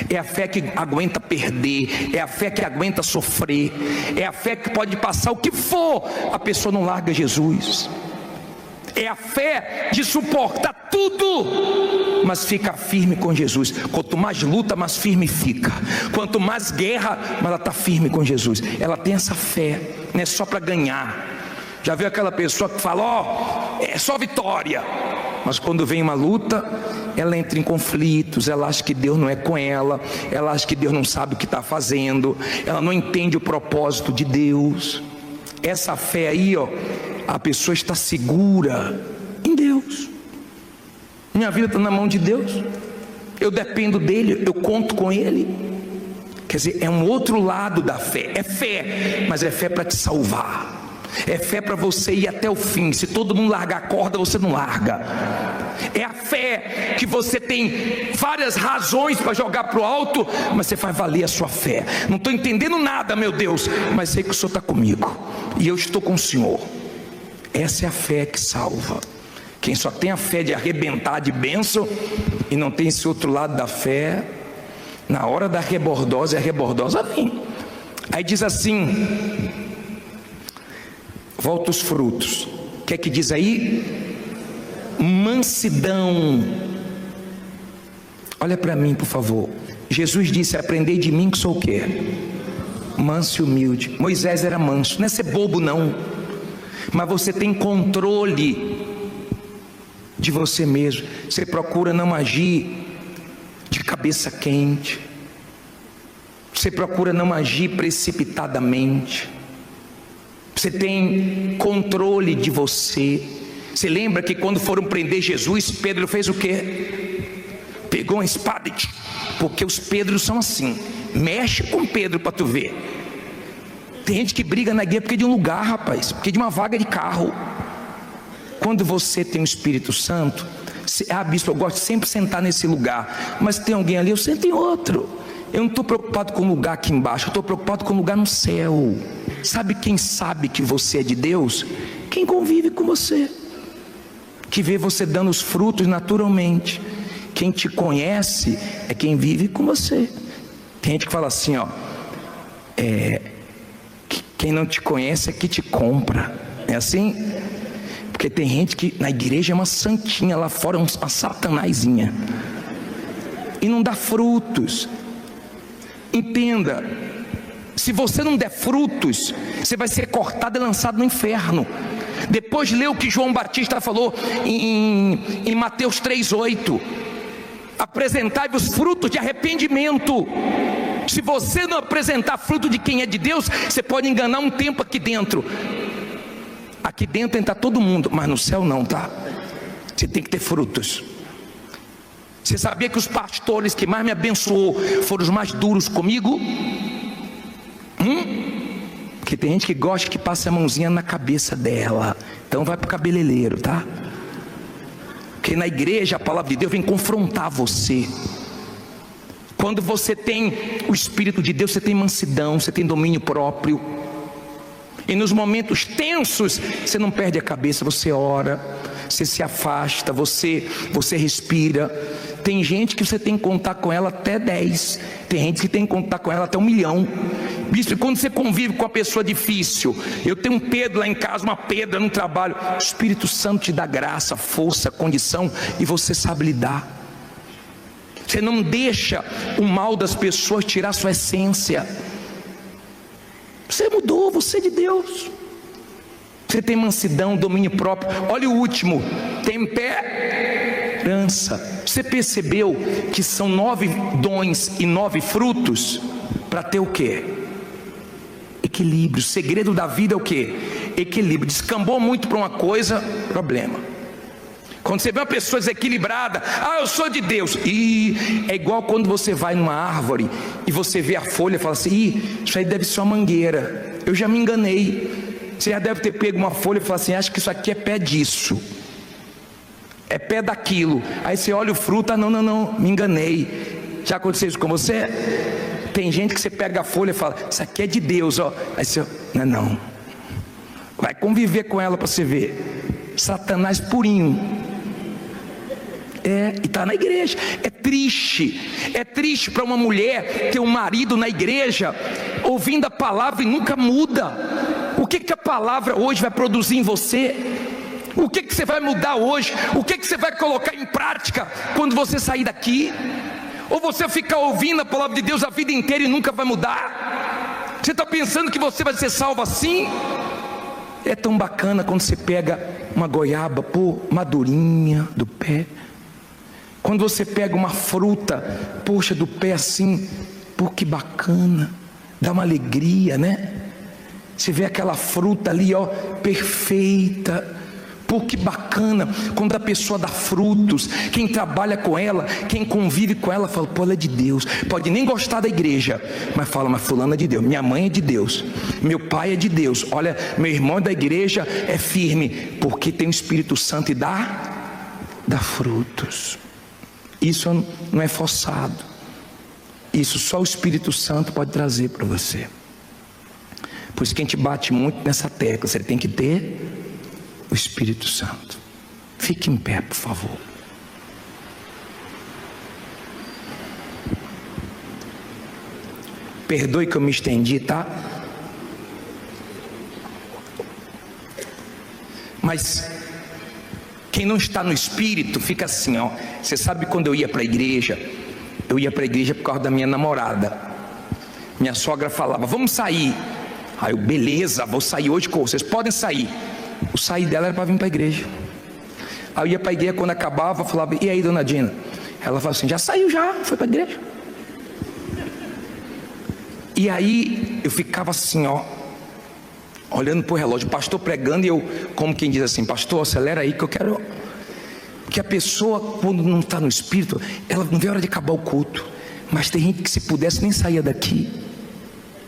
É a fé que aguenta perder, é a fé que aguenta sofrer, é a fé que pode passar o que for, a pessoa não larga Jesus. É a fé de suportar tudo, mas fica firme com Jesus. Quanto mais luta, mais firme fica. Quanto mais guerra, mas ela está firme com Jesus. Ela tem essa fé, não é só para ganhar. Já viu aquela pessoa que fala, é só vitória, mas quando vem uma luta, ela entra em conflitos, ela acha que Deus não é com ela, ela acha que Deus não sabe o que está fazendo, ela não entende o propósito de Deus. Essa fé aí, a pessoa está segura em Deus. Minha vida está na mão de Deus, eu dependo dele, eu conto com ele. Quer dizer, é um outro lado da fé. É fé, mas é fé para te salvar. É fé para você ir até o fim. Se todo mundo largar a corda, você não larga. É a fé que você tem várias razões para jogar para o alto, mas você faz valer a sua fé. Não estou entendendo nada, meu Deus, mas sei que o Senhor está comigo e eu estou com o Senhor. Essa é a fé que salva. Quem só tem a fé de arrebentar de bênção e não tem esse outro lado da fé, na hora da rebordosa, a rebordosa vem. Aí diz assim, volta os frutos. O que é que diz aí? Mansidão. Olha para mim, por favor. Jesus disse, aprendei de mim que sou o quê? Manso e humilde. Moisés era manso, não é ser bobo não, mas você tem controle de você mesmo. Você procura não agir de cabeça quente, você procura não agir precipitadamente, você tem controle de você. Você lembra que quando foram prender Jesus, Pedro fez o quê? Pegou uma espada e... porque os Pedros são assim. Mexe com Pedro para tu ver. Tem gente que briga na guerra porque de um lugar, rapaz, porque de uma vaga de carro. Quando você tem o Espírito Santo, bispo, eu gosto de sempre sentar nesse lugar, mas tem alguém ali, eu sento em outro. Eu não estou preocupado com o lugar aqui embaixo, eu estou preocupado com o lugar no céu. Sabe quem sabe que você é de Deus? Quem convive com você. que vê você dando os frutos naturalmente. Quem te conhece é quem vive com você. Tem gente que fala assim, ó, quem não te conhece é que te compra. É assim? Porque tem gente que na igreja é uma santinha, lá fora é uma satanazinha, e não dá frutos. Entenda, se você não der frutos, você vai ser cortado e lançado no inferno. Depois lê o que João Batista falou em Mateus 3,8: apresentai-vos frutos de arrependimento. Se você não apresentar fruto de quem é de Deus, você pode enganar um tempo aqui dentro. Aqui dentro entra todo mundo, mas no céu não, tá? Você tem que ter frutos. Você sabia que os pastores que mais me abençoou foram os mais duros comigo? Porque tem gente que gosta que passe a mãozinha na cabeça dela. Então vai pro cabeleireiro, tá? Porque na igreja a palavra de Deus vem confrontar você. Quando você tem o Espírito de Deus, você tem mansidão, você tem domínio próprio. E nos momentos tensos, você não perde a cabeça, você ora, você se afasta, você respira. Tem gente que você tem que contar com ela até 10. Tem gente que tem que contar com ela até 1 milhão. Bispo, quando você convive com uma pessoa difícil, eu tenho um Pedro lá em casa, uma Pedra no trabalho, o Espírito Santo te dá graça, força, condição, e você sabe lidar. Você não deixa o mal das pessoas tirar sua essência. Você mudou, você é de Deus. Você tem mansidão, domínio próprio. Olha o último: temperança. Você percebeu que são 9 dons e 9 frutos para ter o quê? Equilíbrio. O segredo da vida é o quê? Equilíbrio. Descambou muito para uma coisa, problema. Quando você vê uma pessoa desequilibrada, eu sou de Deus, e é igual quando você vai numa árvore e você vê a folha e fala assim, isso aí deve ser uma mangueira. Eu já me enganei. Você já deve ter pego uma folha e falar assim, acho que isso aqui é pé disso, é pé daquilo. Aí você olha o fruto, não, me enganei. Já aconteceu isso com você? Tem gente que você pega a folha e fala, isso aqui é de Deus, ó. Aí você, não. Vai conviver com ela para você ver. Satanás purinho. E está na igreja. É triste para uma mulher ter um marido na igreja, ouvindo a palavra e nunca muda. O que a palavra hoje vai produzir em você? O que você vai mudar hoje? O que você vai colocar em prática quando você sair daqui? Ou você ficar ouvindo a palavra de Deus a vida inteira e nunca vai mudar? Você está pensando que você vai ser salvo assim? É tão bacana quando você pega uma goiaba, madurinha do pé. Quando você pega uma fruta, poxa, do pé assim, que bacana, dá uma alegria, né? Você vê aquela fruta ali, ó, perfeita, que bacana. Quando a pessoa dá frutos, quem trabalha com ela, quem convive com ela, fala, ela é de Deus. Pode nem gostar da igreja, mas fala, mas fulano é de Deus, minha mãe é de Deus, meu pai é de Deus, olha, meu irmão é da igreja, é firme, porque tem o Espírito Santo e dá frutos. Isso não é forçado. Isso só o Espírito Santo pode trazer para você. Por isso que a gente bate muito nessa tecla. Você tem que ter o Espírito Santo. Fique em pé, por favor. Perdoe que eu me estendi, tá? Mas quem não está no Espírito fica assim, ó. Você sabe, quando eu ia para a igreja por causa da minha namorada. Minha sogra falava, vamos sair. Aí eu, beleza, vou sair hoje com vocês, podem sair. O sair dela era para vir para a igreja. Aí eu ia para a igreja, quando acabava, eu falava, e aí, dona Dina? Ela falava assim, já saiu já, foi para a igreja. E aí eu ficava assim, ó, olhando para o relógio, o pastor pregando, e eu, como quem diz assim, pastor, acelera aí que eu quero. Porque a pessoa, quando não está no Espírito, ela não vê a hora de acabar o culto. Mas tem gente que, se pudesse, nem saía daqui.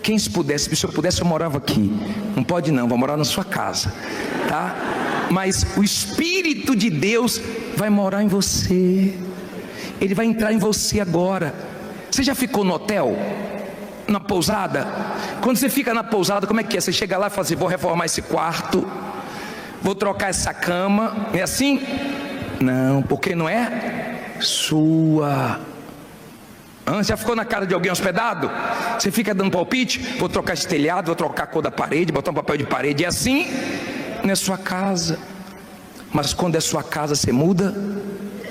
Quem se pudesse, se eu pudesse, eu morava aqui. Não pode não, vou morar na sua casa, tá? Mas o Espírito de Deus vai morar em você. Ele vai entrar em você agora. Você já ficou no hotel? Na pousada? Quando você fica na pousada, como é que é? Você chega lá e fala assim, vou reformar esse quarto, vou trocar essa cama, é assim? Não, porque não é sua. Já ficou na cara de alguém hospedado? Você fica dando palpite? Vou trocar esse telhado, vou trocar a cor da parede, botar um papel de parede. E assim, não é sua casa. Mas quando é sua casa, você muda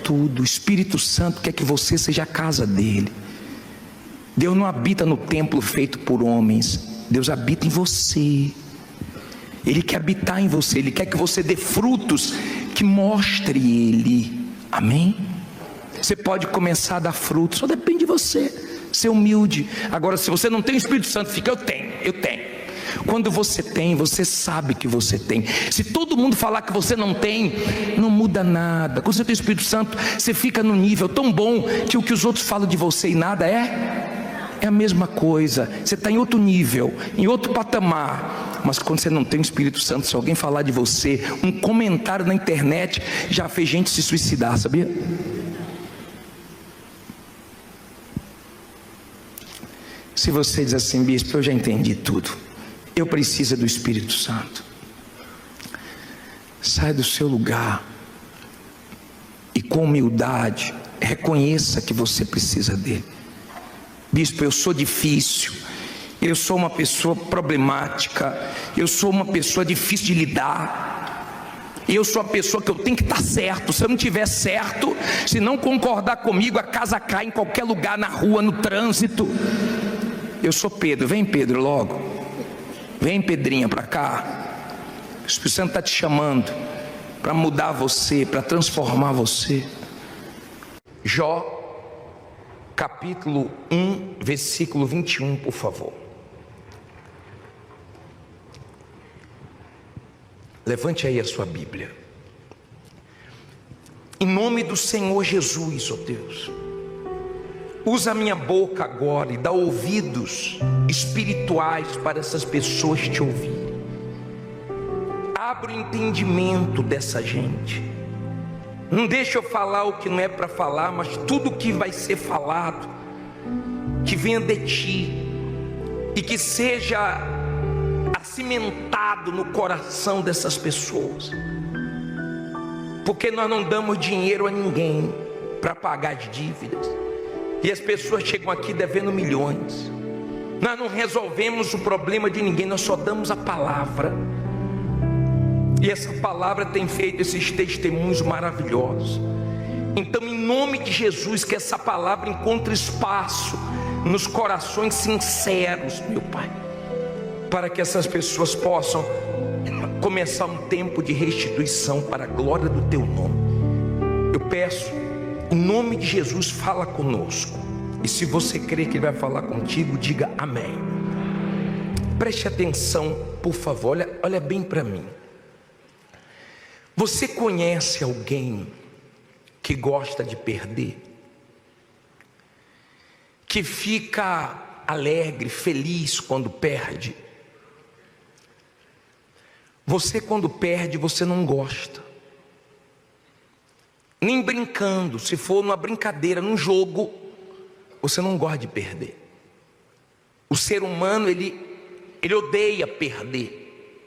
tudo. O Espírito Santo quer que você seja a casa dele. Deus não habita no templo feito por homens. Deus habita em você. Ele quer habitar em você. Ele quer que você dê frutos que mostre Ele. Amém? Você pode começar a dar frutos, só depende de você. Ser humilde. Agora, se você não tem o Espírito Santo, fica: eu tenho. Quando você tem, você sabe que você tem. Se todo mundo falar que você não tem, não muda nada. Quando você tem o Espírito Santo, você fica no nível tão bom que o que os outros falam de você e nada é a mesma coisa. Você está em outro nível, em outro patamar. Mas quando você não tem o Espírito Santo, se alguém falar de você, um comentário na internet já fez gente se suicidar, sabia? Se você diz assim: bispo, eu já entendi tudo, eu preciso do Espírito Santo, sai do seu lugar e com humildade reconheça que você precisa dele. Bispo, eu sou difícil, eu sou uma pessoa problemática, eu sou uma pessoa difícil de lidar, eu sou a pessoa que eu tenho que estar certo. Se eu não estiver certo, se não concordar comigo, a casa cai em qualquer lugar, na rua, no trânsito. Eu sou Pedro. Vem, Pedro, logo. Vem, Pedrinha, para cá. O Espírito Santo está te chamando para mudar você, para transformar você. Jó, capítulo 1, versículo 21, por favor. Levante aí a sua Bíblia. Em nome do Senhor Jesus, ó Deus, usa a minha boca agora e dá ouvidos espirituais para essas pessoas te ouvirem. Abre o entendimento dessa gente. Não deixa eu falar o que não é para falar, mas tudo que vai ser falado, que venha de ti e que seja acimentado no coração dessas pessoas. Porque nós não damos dinheiro a ninguém para pagar as dívidas. E as pessoas chegam aqui devendo milhões. Nós não resolvemos o problema de ninguém, nós só damos a palavra. E essa palavra tem feito esses testemunhos maravilhosos. Então, em nome de Jesus, que essa palavra encontre espaço nos corações sinceros, meu Pai, para que essas pessoas possam começar um tempo de restituição para a glória do Teu nome. Eu peço, em nome de Jesus, fala conosco. E se você crê que Ele vai falar contigo, diga amém. Preste atenção, por favor, olha bem para mim. Você conhece alguém que gosta de perder? Que fica alegre, feliz quando perde? Você, quando perde, você não gosta. Nem brincando, se for numa brincadeira, num jogo, você não gosta de perder. O ser humano, ele odeia perder.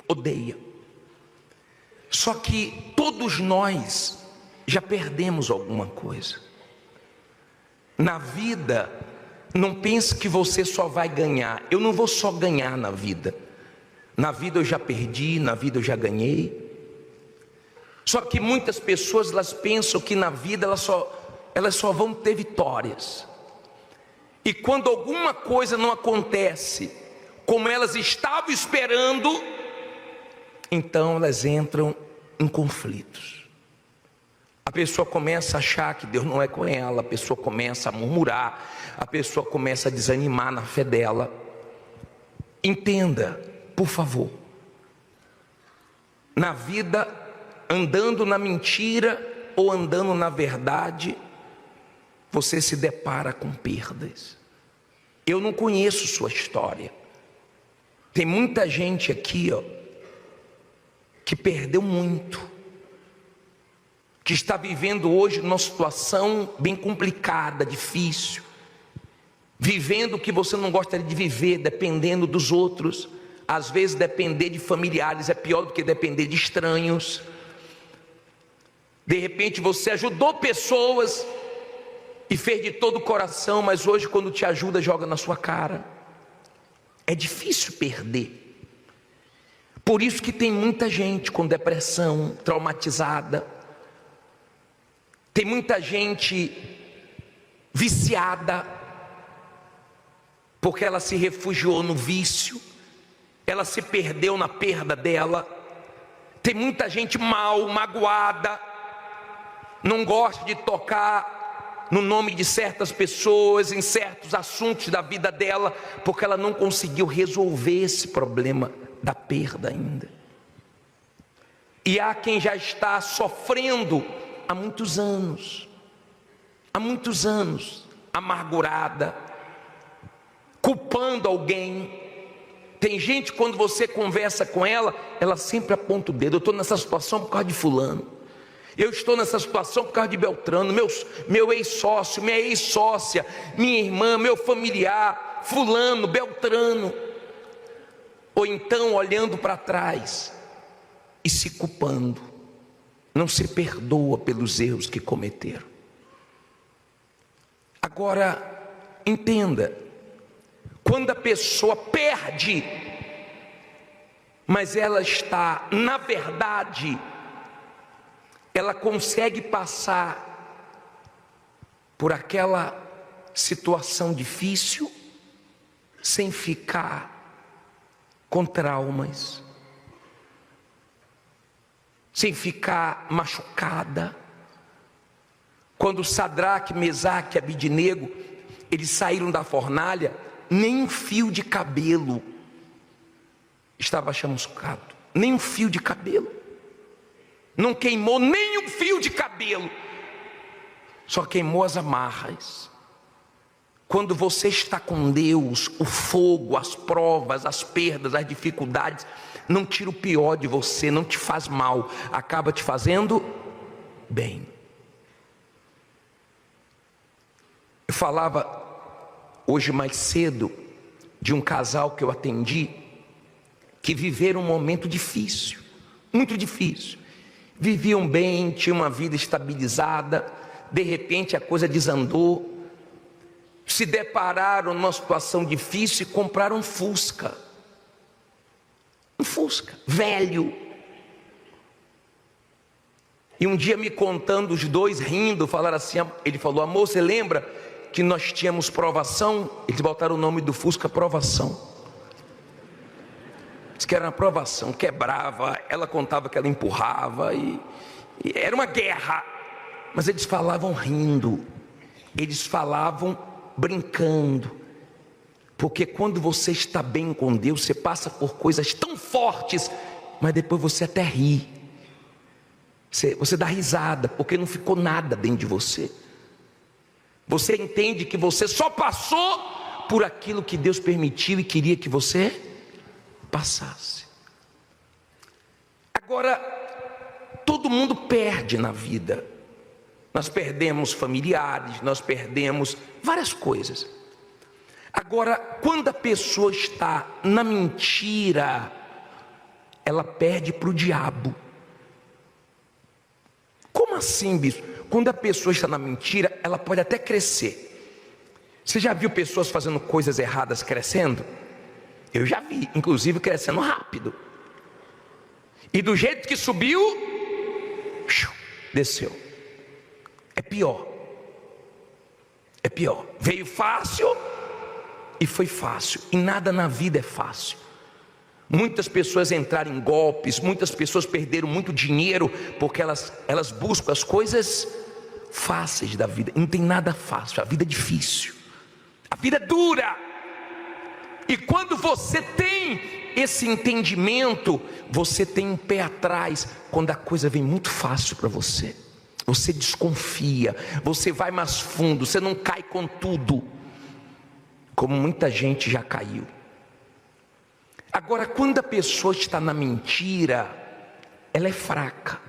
Odeia. Só que todos nós já perdemos alguma coisa. Na vida, não pense que você só vai ganhar. Eu não vou só ganhar na vida. Na vida eu já perdi, na vida eu já ganhei. Só que muitas pessoas, elas pensam que na vida elas só vão ter vitórias. E quando alguma coisa não acontece como elas estavam esperando, então elas entram em conflitos. A pessoa começa a achar que Deus não é com ela, a pessoa começa a murmurar, a pessoa começa a desanimar na fé dela. Entenda, por favor, na vida, andando na mentira ou andando na verdade, você se depara com perdas. Eu não conheço sua história. Tem muita gente aqui, que perdeu muito, que está vivendo hoje numa situação bem complicada, difícil, vivendo o que você não gostaria de viver, dependendo dos outros. Às vezes depender de familiares é pior do que depender de estranhos. De repente você ajudou pessoas e fez de todo o coração, mas hoje quando te ajuda joga na sua cara. É difícil perder. Por isso que tem muita gente com depressão, traumatizada. Tem muita gente viciada, porque ela se refugiou no vício, ela se perdeu na perda dela. Tem muita gente mal, magoada, não gosta de tocar no nome de certas pessoas, em certos assuntos da vida dela, porque ela não conseguiu resolver esse problema da perda ainda. E há quem já está sofrendo há muitos anos, amargurada, culpando alguém. Tem gente, quando você conversa com ela, ela sempre aponta o dedo: eu estou nessa situação por causa de fulano, eu estou nessa situação por causa de Beltrano, meu ex-sócio, minha ex-sócia, minha irmã, meu familiar, fulano, Beltrano. Ou então olhando para trás e se culpando, não se perdoa pelos erros que cometeram. Agora, entenda, quando a pessoa perde, mas ela está, na verdade, ela consegue passar por aquela situação difícil sem ficar com traumas, sem ficar machucada. Quando Sadraque, Mesaque e Abidnego, eles saíram da fornalha, nem um fio de cabelo estava chamuscado, nem um fio de cabelo, não queimou nem um fio de cabelo, só queimou as amarras. Quando você está com Deus, o fogo, as provas, as perdas, as dificuldades, não tira o pior de você, não te faz mal, acaba te fazendo bem. Eu falava hoje mais cedo de um casal que eu atendi, que viveram um momento difícil, muito difícil. Viviam bem, tinham uma vida estabilizada, de repente a coisa desandou. Se depararam numa situação difícil e compraram um Fusca. Um Fusca, velho. E um dia me contando, os dois rindo, falaram assim, ele falou: amor, você lembra que nós tínhamos Provação? Eles botaram o nome do Fusca Provação. Diz que era uma provação, quebrava, ela contava que ela empurrava, e era uma guerra. Mas eles falavam rindo, eles falavam brincando, porque quando você está bem com Deus, você passa por coisas tão fortes, mas depois você até ri, você dá risada, porque não ficou nada dentro de você. Você entende que você só passou por aquilo que Deus permitiu e queria que você passasse. Agora, todo mundo perde na vida. Nós perdemos familiares, nós perdemos várias coisas. Agora, quando a pessoa está na mentira, ela perde para o diabo. Como assim, bispo? Quando a pessoa está na mentira, ela pode até crescer. Você já viu pessoas fazendo coisas erradas crescendo? Eu já vi, inclusive crescendo rápido. E do jeito que subiu, desceu. É pior. É pior. Veio fácil e foi fácil. E nada na vida é fácil. Muitas pessoas entraram em golpes, muitas pessoas perderam muito dinheiro, porque elas buscam as coisas fáceis da vida. Não tem nada fácil, a vida é difícil, a vida é dura. E quando você tem esse entendimento, você tem um pé atrás quando a coisa vem muito fácil para você. Você desconfia, você vai mais fundo, você não cai com tudo, como muita gente já caiu. Agora, quando a pessoa está na mentira, ela é fraca.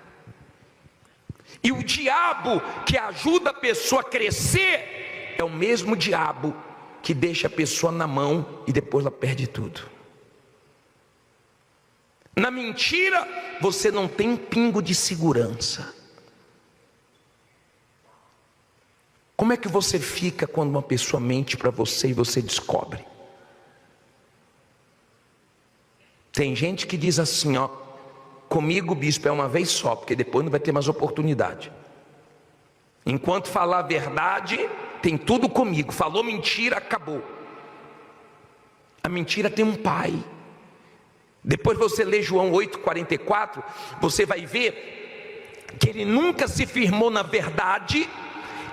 E o diabo que ajuda a pessoa a crescer é o mesmo diabo que deixa a pessoa na mão e depois ela perde tudo. Na mentira, você não tem um pingo de segurança. Como é que você fica quando uma pessoa mente para você e você descobre? Tem gente que diz assim, ó, comigo, bispo, é uma vez só, porque depois não vai ter mais oportunidade. Enquanto falar a verdade, tem tudo comigo. Falou mentira, acabou. A mentira tem um pai. Depois você lê João 8,44, você vai ver que ele nunca se firmou na verdade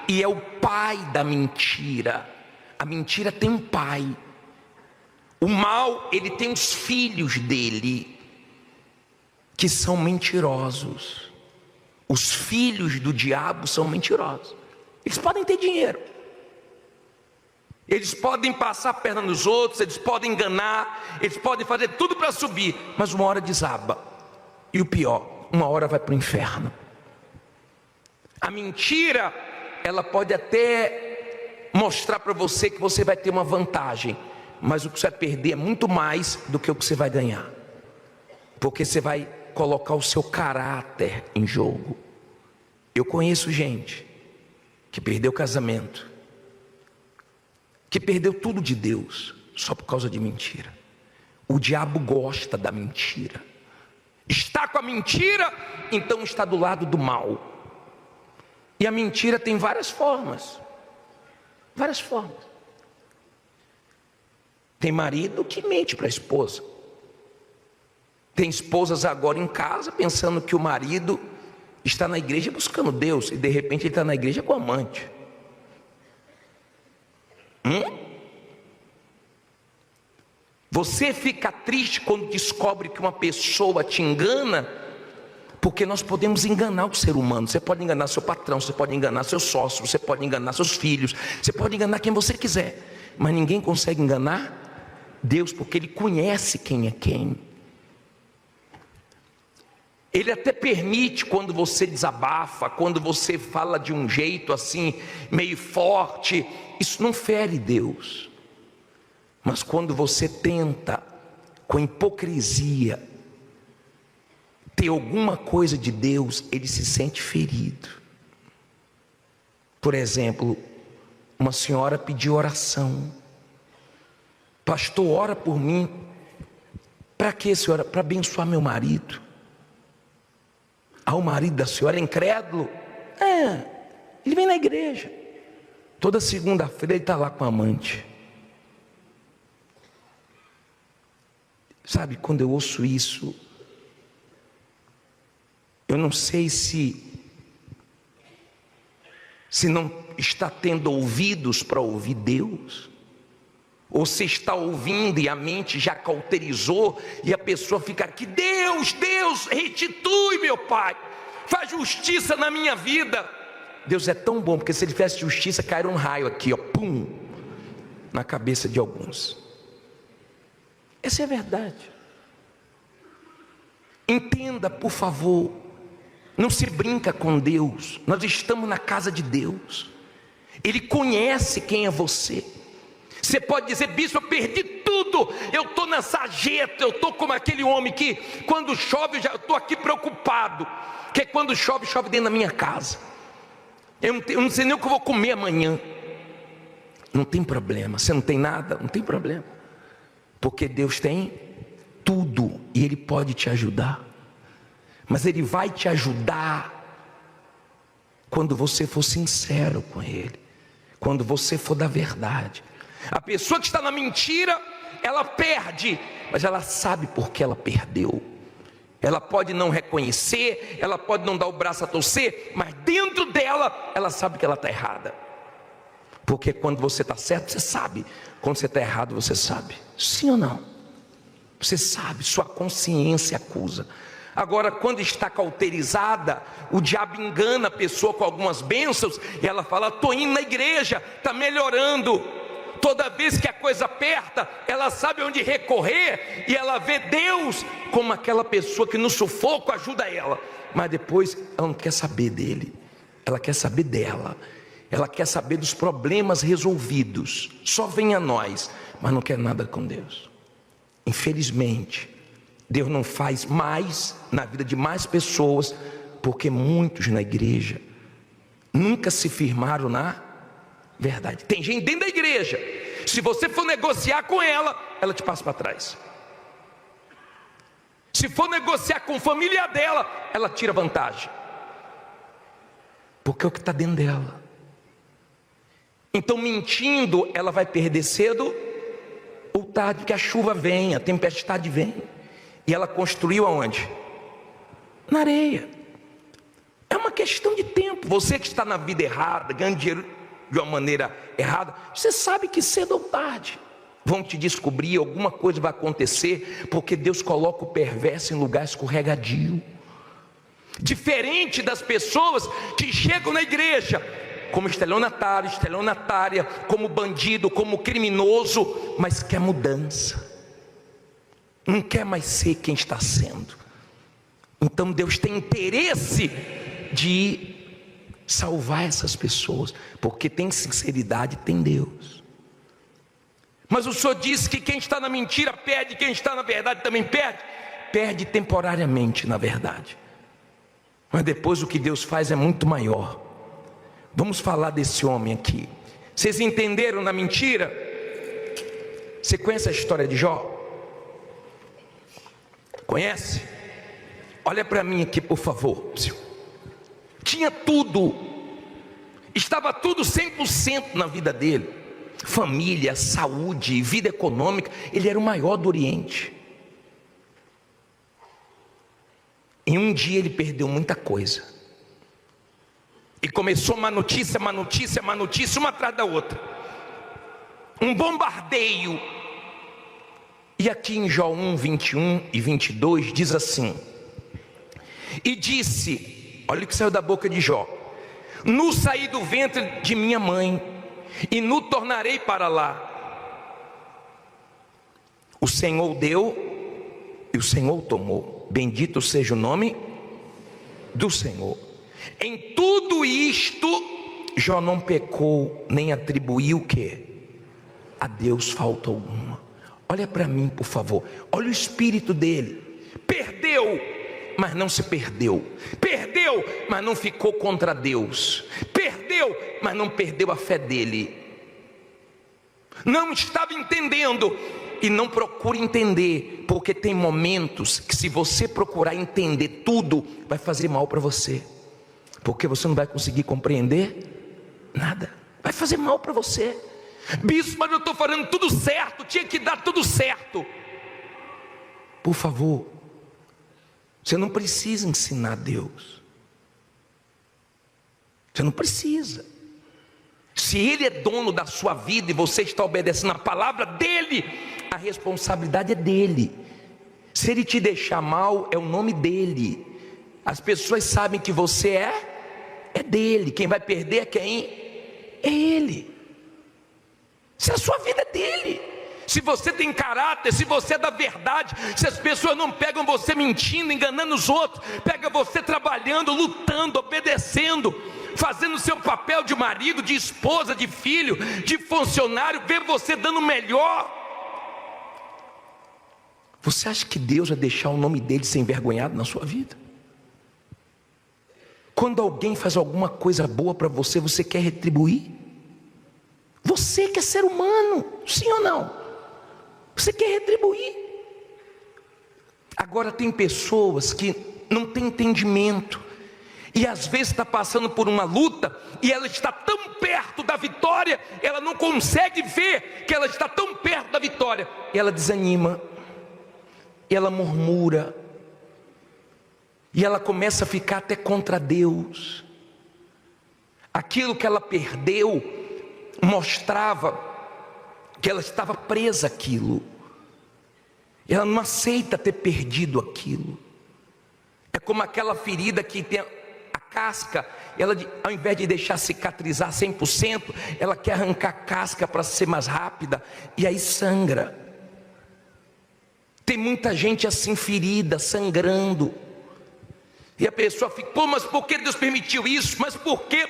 e é o pai da mentira. A mentira tem um pai. O mal, ele tem os filhos dele, que são mentirosos. Os filhos do diabo são mentirosos. Eles podem ter dinheiro, eles podem passar a perna nos outros, eles podem enganar, eles podem fazer tudo para subir, mas uma hora desaba. E o pior, uma hora vai para o inferno. A mentira, ela pode até mostrar para você que você vai ter uma vantagem, mas o que você vai perder é muito mais do que o que você vai ganhar, porque você vai colocar o seu caráter em jogo. Eu conheço gente que perdeu o casamento, que perdeu tudo de Deus só por causa de mentira. O diabo gosta da mentira. Está com a mentira, então está do lado do mal. E a mentira tem várias formas. Várias formas. Tem marido que mente para a esposa. Tem esposas agora em casa pensando que o marido está na igreja buscando Deus, e de repente ele está na igreja com amante. Você fica triste quando descobre que uma pessoa te engana, porque nós podemos enganar o ser humano. Você pode enganar seu patrão, você pode enganar seu sócio, você pode enganar seus filhos, você pode enganar quem você quiser, mas ninguém consegue enganar Deus, porque Ele conhece quem é quem. Ele até permite quando você desabafa, quando você fala de um jeito assim, meio forte, isso não fere Deus. Mas quando você tenta, com hipocrisia, ter alguma coisa de Deus, Ele se sente ferido. Por exemplo, uma senhora pediu oração. Pastor, ora por mim. Para quê, senhora? Para abençoar meu marido. O marido da senhora é incrédulo? Ele vem na igreja. Toda segunda-feira ele está lá com a amante. Sabe, quando eu ouço isso, eu não sei se não está tendo ouvidos para ouvir Deus, ou se está ouvindo e a mente já cauterizou, e a pessoa fica aqui, Deus, restitui meu pai, faz justiça na minha vida. Deus é tão bom, porque se Ele fizesse justiça, cairia um raio aqui, ó, pum, na cabeça de alguns. Essa é a verdade. Entenda, por favor, não se brinca com Deus. Nós estamos na casa de Deus. Ele conhece quem é você. Você pode dizer, bispo, eu perdi tudo, eu estou na sarjeta, eu estou como aquele homem que quando chove, eu estou aqui preocupado, porque quando chove, chove dentro da minha casa, eu não sei nem o que eu vou comer amanhã. Não tem problema, você não tem nada, não tem problema, porque Deus tem tudo e Ele pode te ajudar, mas Ele vai te ajudar quando você for sincero com Ele, quando você for da verdade. A pessoa que está na mentira, ela perde, mas ela sabe por que ela perdeu. Ela pode não reconhecer, ela pode não dar o braço a torcer, mas dentro dela, ela sabe que ela está errada. Porque quando você está certo, você sabe. Quando você está errado, você sabe. Sim ou não? Você sabe, sua consciência acusa. Agora, quando está cauterizada, o diabo engana a pessoa com algumas bênçãos, e ela fala, estou indo na igreja, está melhorando. Toda vez que a coisa aperta, ela sabe onde recorrer, e ela vê Deus como aquela pessoa que no sufoco ajuda ela, mas depois ela não quer saber dele, ela quer saber dela, ela quer saber dos problemas resolvidos, só vem a nós, mas não quer nada com Deus. Infelizmente, Deus não faz mais na vida de mais pessoas, porque muitos na igreja nunca se firmaram na verdade. Tem gente dentro da igreja, se você for negociar com ela, ela te passa para trás. Se for negociar com a família dela, ela tira vantagem, porque é o que está dentro dela. Então, mentindo, ela vai perder cedo ou tarde, porque a chuva vem, a tempestade vem. E ela construiu aonde? Na areia. É uma questão de tempo. Você que está na vida errada, ganhando dinheiro de uma maneira errada, você sabe que cedo ou tarde vão te descobrir, alguma coisa vai acontecer, porque Deus coloca o perverso em lugar escorregadio. Diferente das pessoas que chegam na igreja como estelionatária, como bandido, como criminoso, mas quer mudança, não quer mais ser quem está sendo. Então Deus tem interesse de salvar essas pessoas, porque tem sinceridade, tem Deus. Mas o Senhor disse que quem está na mentira perde, quem está na verdade também perde. Perde temporariamente, na verdade, mas depois o que Deus faz é muito maior. Vamos falar desse homem aqui. Vocês entenderam na mentira? Você conhece a história de Jó? Conhece? Olha para mim aqui, por favor. Tinha tudo, estava tudo 100% na vida dele. Família, saúde, vida econômica. Ele era o maior do Oriente. Em um dia ele perdeu muita coisa. E começou uma notícia, uma atrás da outra. Um bombardeio. E aqui em Jó 1, 21 e 22 diz assim: e disse, olha o que saiu da boca de Jó: nu saí do ventre de minha mãe, e nu tornarei para lá. O Senhor deu e o Senhor tomou. Bendito seja o nome do Senhor. Em tudo isto, Jó não pecou, nem atribuiu o quê? A Deus falta alguma. Olha para mim, por favor. Olha o espírito dele. Perdeu, mas não se perdeu. Perdeu, mas não ficou contra Deus. Perdeu, mas não perdeu a fé dele. Não estava entendendo, e não procure entender, porque tem momentos que, se você procurar entender tudo, vai fazer mal para você, porque você não vai conseguir compreender nada. Vai fazer mal para você. Bispo, mas eu estou fazendo tudo certo, tinha que dar tudo certo. Por favor, você não precisa ensinar Deus. Você não precisa. Se Ele é dono da sua vida e você está obedecendo a palavra dEle, a responsabilidade é dEle. Se Ele te deixar mal, é o nome dEle. As pessoas sabem que você é dEle. Quem vai perder é quem? É Ele. Se a sua vida é dEle. Se você tem caráter, se você é da verdade, se as pessoas não pegam você mentindo, enganando os outros, pega você trabalhando, lutando, obedecendo, fazendo o seu papel de marido, de esposa, de filho, de funcionário, vê você dando o melhor. Você acha que Deus vai deixar o nome dele ser envergonhado na sua vida? Quando alguém faz alguma coisa boa para você, você quer retribuir? Você que é ser humano, sim ou não? Você quer retribuir. Agora tem pessoas que não têm entendimento, e às vezes está passando por uma luta, e ela está tão perto da vitória, ela não consegue ver que ela está tão perto da vitória, e ela desanima, e ela murmura, e ela começa a ficar até contra Deus. Aquilo que ela perdeu mostrava que ela estava presa àquilo. Ela não aceita ter perdido aquilo. É como aquela ferida que tem a casca, ela, ao invés de deixar cicatrizar 100%, ela quer arrancar a casca para ser mais rápida, e aí sangra. Tem muita gente assim, ferida, sangrando, e a pessoa fica: pô, mas por que Deus permitiu isso? Mas por quê?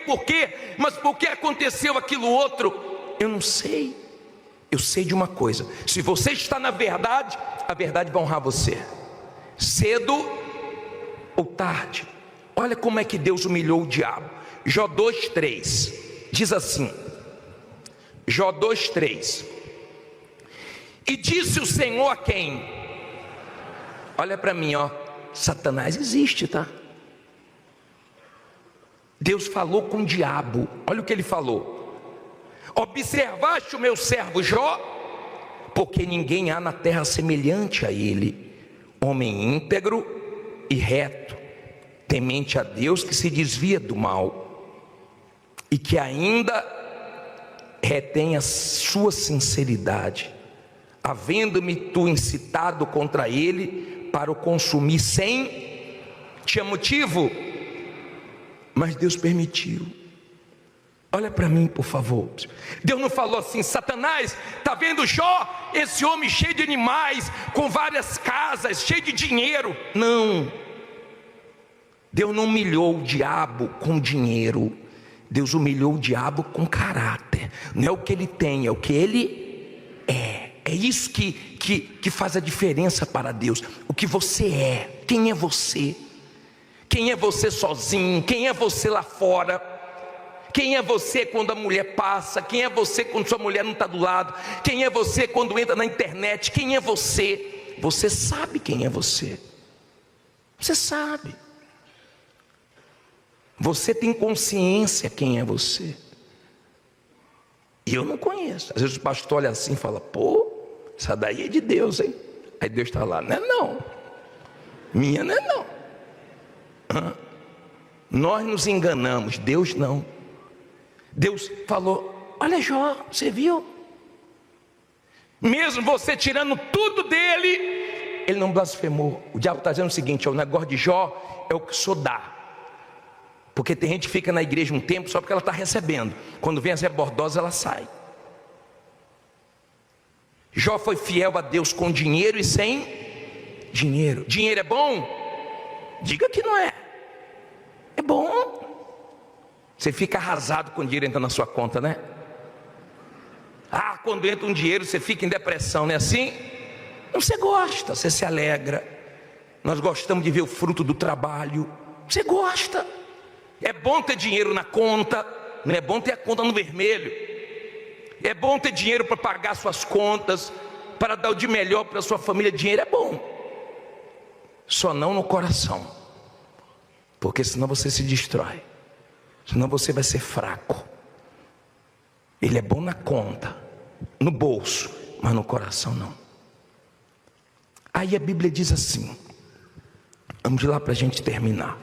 Mas por que aconteceu aquilo outro? Eu não sei. Eu sei de uma coisa: se você está na verdade, a verdade vai honrar você, cedo ou tarde. Olha como é que Deus humilhou o diabo. Jó 2:3 diz assim: Jó 2:3. E disse o Senhor a quem? Olha para mim, ó. Satanás existe, tá? Deus falou com o diabo. Olha o que ele falou: observaste o meu servo Jó, porque ninguém há na terra semelhante a ele, homem íntegro e reto, temente a Deus, que se desvia do mal e que ainda retém a sua sinceridade, havendo-me tu incitado contra ele para o consumir sem... Tinha motivo, mas Deus permitiu. Olha para mim, por favor. Deus não falou assim: Satanás, está vendo Jó, esse homem cheio de animais, com várias casas, cheio de dinheiro. Não. Deus não humilhou o diabo com dinheiro. Deus humilhou o diabo com caráter. Não é o que ele tem, é o que ele é. É isso que faz a diferença para Deus. O que você é. Quem é você? Quem é você sozinho? Quem é você lá fora? Quem é você quando a mulher passa? Quem é você quando sua mulher não está do lado? Quem é você quando entra na internet? Quem é você? Você sabe quem é você. Você sabe. Você tem consciência quem é você. E eu não conheço. Às vezes o pastor olha assim e fala: pô, essa daí é de Deus, hein? Aí Deus está lá: não é não. Minha não é não. Nós nos enganamos, Deus não. Deus falou: olha Jó, você viu? Mesmo você tirando tudo dele, ele não blasfemou. O diabo está dizendo o seguinte: o negócio de Jó é o que o senhor dá. Porque tem gente que fica na igreja um tempo só porque ela está recebendo. Quando vem a Zé Bordosa, ela sai. Jó foi fiel a Deus com dinheiro e sem dinheiro. Dinheiro é bom? Diga que não é. É bom. Você fica arrasado quando o dinheiro entra na sua conta, né? Ah, quando entra um dinheiro você fica em depressão, não é assim? Não, você gosta, você se alegra. Nós gostamos de ver o fruto do trabalho. Você gosta. É bom ter dinheiro na conta. Não é bom ter a conta no vermelho. É bom ter dinheiro para pagar suas contas, para dar o de melhor para a sua família. Dinheiro é bom, só não no coração, porque senão você se destrói. Senão você vai ser fraco. Ele é bom na conta, no bolso, mas no coração não. Aí a Bíblia diz assim, vamos de lá para a gente terminar.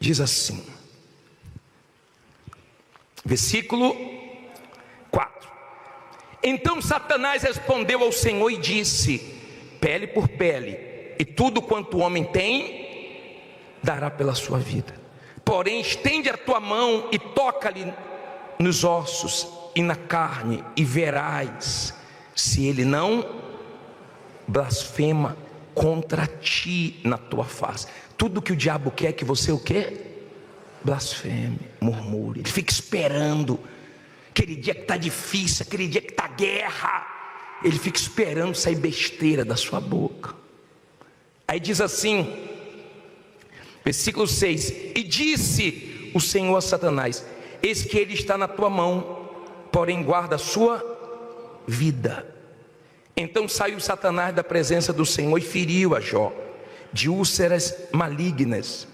Diz assim, versículo 4: então Satanás respondeu ao Senhor e disse: pele por pele, e tudo quanto o homem tem, dará pela sua vida. Porém estende a tua mão e toca-lhe nos ossos e na carne, e verás se ele não blasfema contra ti na tua face. Tudo que o diabo quer é que você o quê? Blasfeme, murmure. Ele fica esperando aquele dia que está difícil, aquele dia que está guerra. Ele fica esperando sair besteira da sua boca. Aí diz assim, versículo 6: e disse o Senhor a Satanás: eis que ele está na tua mão, porém guarda a sua vida. Então saiu Satanás da presença do Senhor e feriu a Jó de úlceras malignas,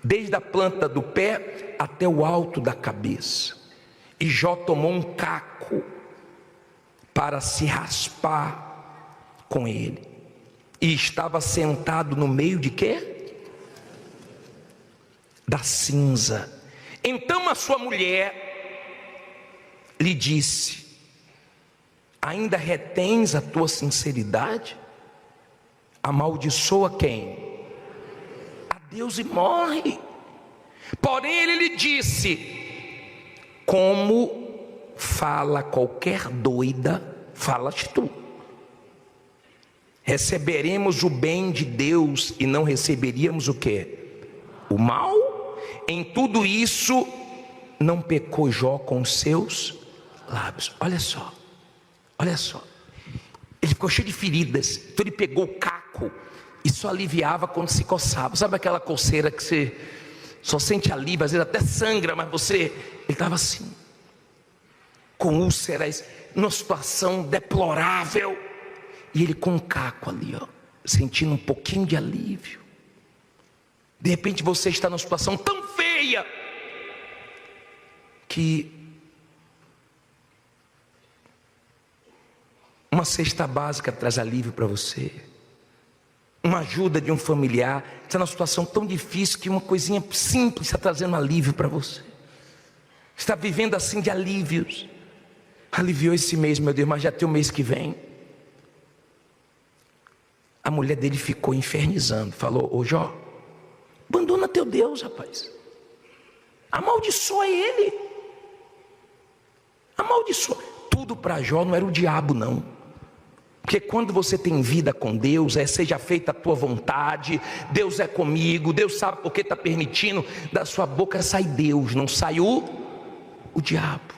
desde a planta do pé até o alto da cabeça. E Jó tomou um caco para se raspar com ele, e estava sentado no meio de quê? Da cinza. Então a sua mulher lhe disse: ainda retens a tua sinceridade? Amaldiçoa quem? A Deus e morre. Porém ele lhe disse: como fala qualquer doida, falas tu. Receberemos o bem de Deus e não receberíamos o quê? O mal? Em tudo isso não pecou Jó com os seus lábios. Olha só, olha só. Ele ficou cheio de feridas, então ele pegou o caco e só aliviava quando se coçava. Sabe aquela coceira que você só sente alívio, às vezes até sangra, mas ele estava assim. com úlceras, numa situação deplorável, e ele com um caco ali, ó, sentindo um pouquinho de alívio. De repente você está numa situação tão feia que uma cesta básica traz alívio para você, uma ajuda de um familiar. Está numa situação tão difícil que uma coisinha simples está trazendo alívio para você. Está vivendo assim de alívios. Aliviou esse mês, meu Deus, mas já tem o mês que vem. A mulher dele ficou infernizando, falou: ô Jó, abandona teu Deus, rapaz, amaldiçoa ele, amaldiçoa. Tudo para Jó não era o diabo não, porque quando você tem vida com Deus, seja feita a tua vontade, Deus é comigo, Deus sabe porque está permitindo. Da sua boca sai Deus, não sai o diabo.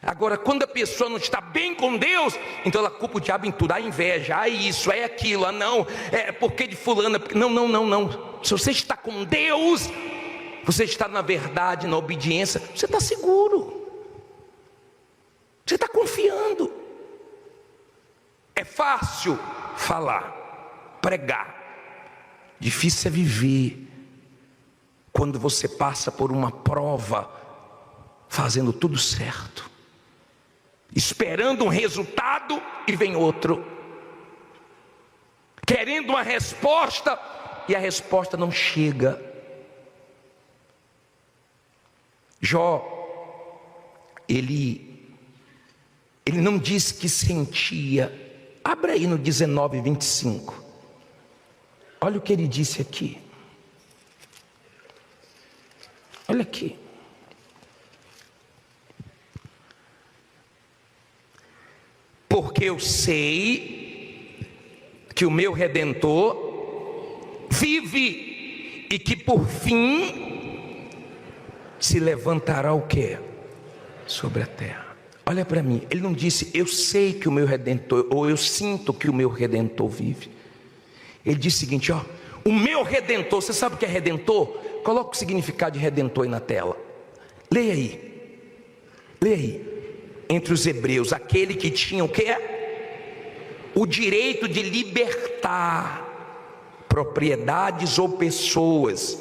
Agora, quando a pessoa não está bem com Deus, então ela culpa o diabo em tudo. A inveja, isso, aquilo, não, porque de fulano. Não. Se você está com Deus, você está na verdade, na obediência, você está seguro, você está confiando. É fácil falar, pregar, difícil é viver. Quando você passa por uma prova, fazendo tudo certo, esperando um resultado e vem outro, querendo uma resposta e a resposta não chega. Jó, ele não disse que sentia. Abra aí no 19:25. Olha o que ele disse aqui. Olha aqui. Porque eu sei que o meu Redentor vive e que por fim se levantará o quê? Sobre a terra. Olha para mim, ele não disse eu sei que o meu Redentor, ou eu sinto que o meu Redentor vive. Ele disse o seguinte, ó, o meu Redentor. Você sabe o que é Redentor? Coloca o significado de Redentor aí na tela. Leia aí. Entre os hebreus, aquele que tinha o quê? O direito de libertar propriedades ou pessoas,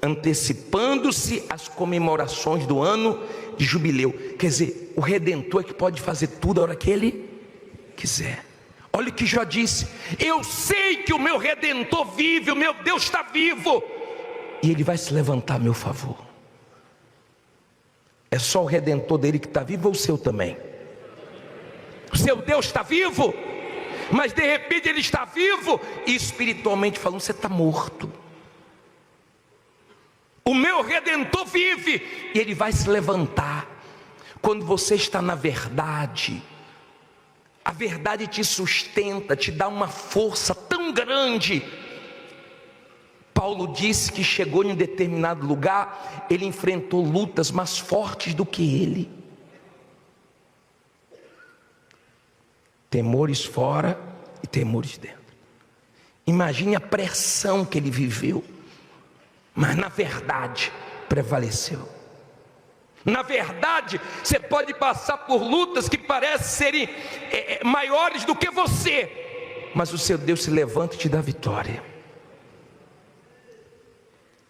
antecipando-se às comemorações do ano de jubileu. Quer dizer, o Redentor é que pode fazer tudo a hora que ele quiser. Olha o que Jó disse: eu sei que o meu Redentor vive, o meu Deus está vivo, e ele vai se levantar a meu favor. É só o Redentor dele que está vivo, ou o seu também? O seu Deus está vivo, mas de repente ele está vivo, e espiritualmente falando, você está morto. O meu Redentor vive, e ele vai se levantar. Quando você está na verdade, a verdade te sustenta, te dá uma força tão grande. Paulo disse que chegou em um determinado lugar, ele enfrentou lutas mais fortes do que ele. Temores fora e temores dentro. Imagine a pressão que ele viveu, mas na verdade prevaleceu. Na verdade, você pode passar por lutas que parecem serem maiores do que você, mas o seu Deus se levanta e te dá vitória.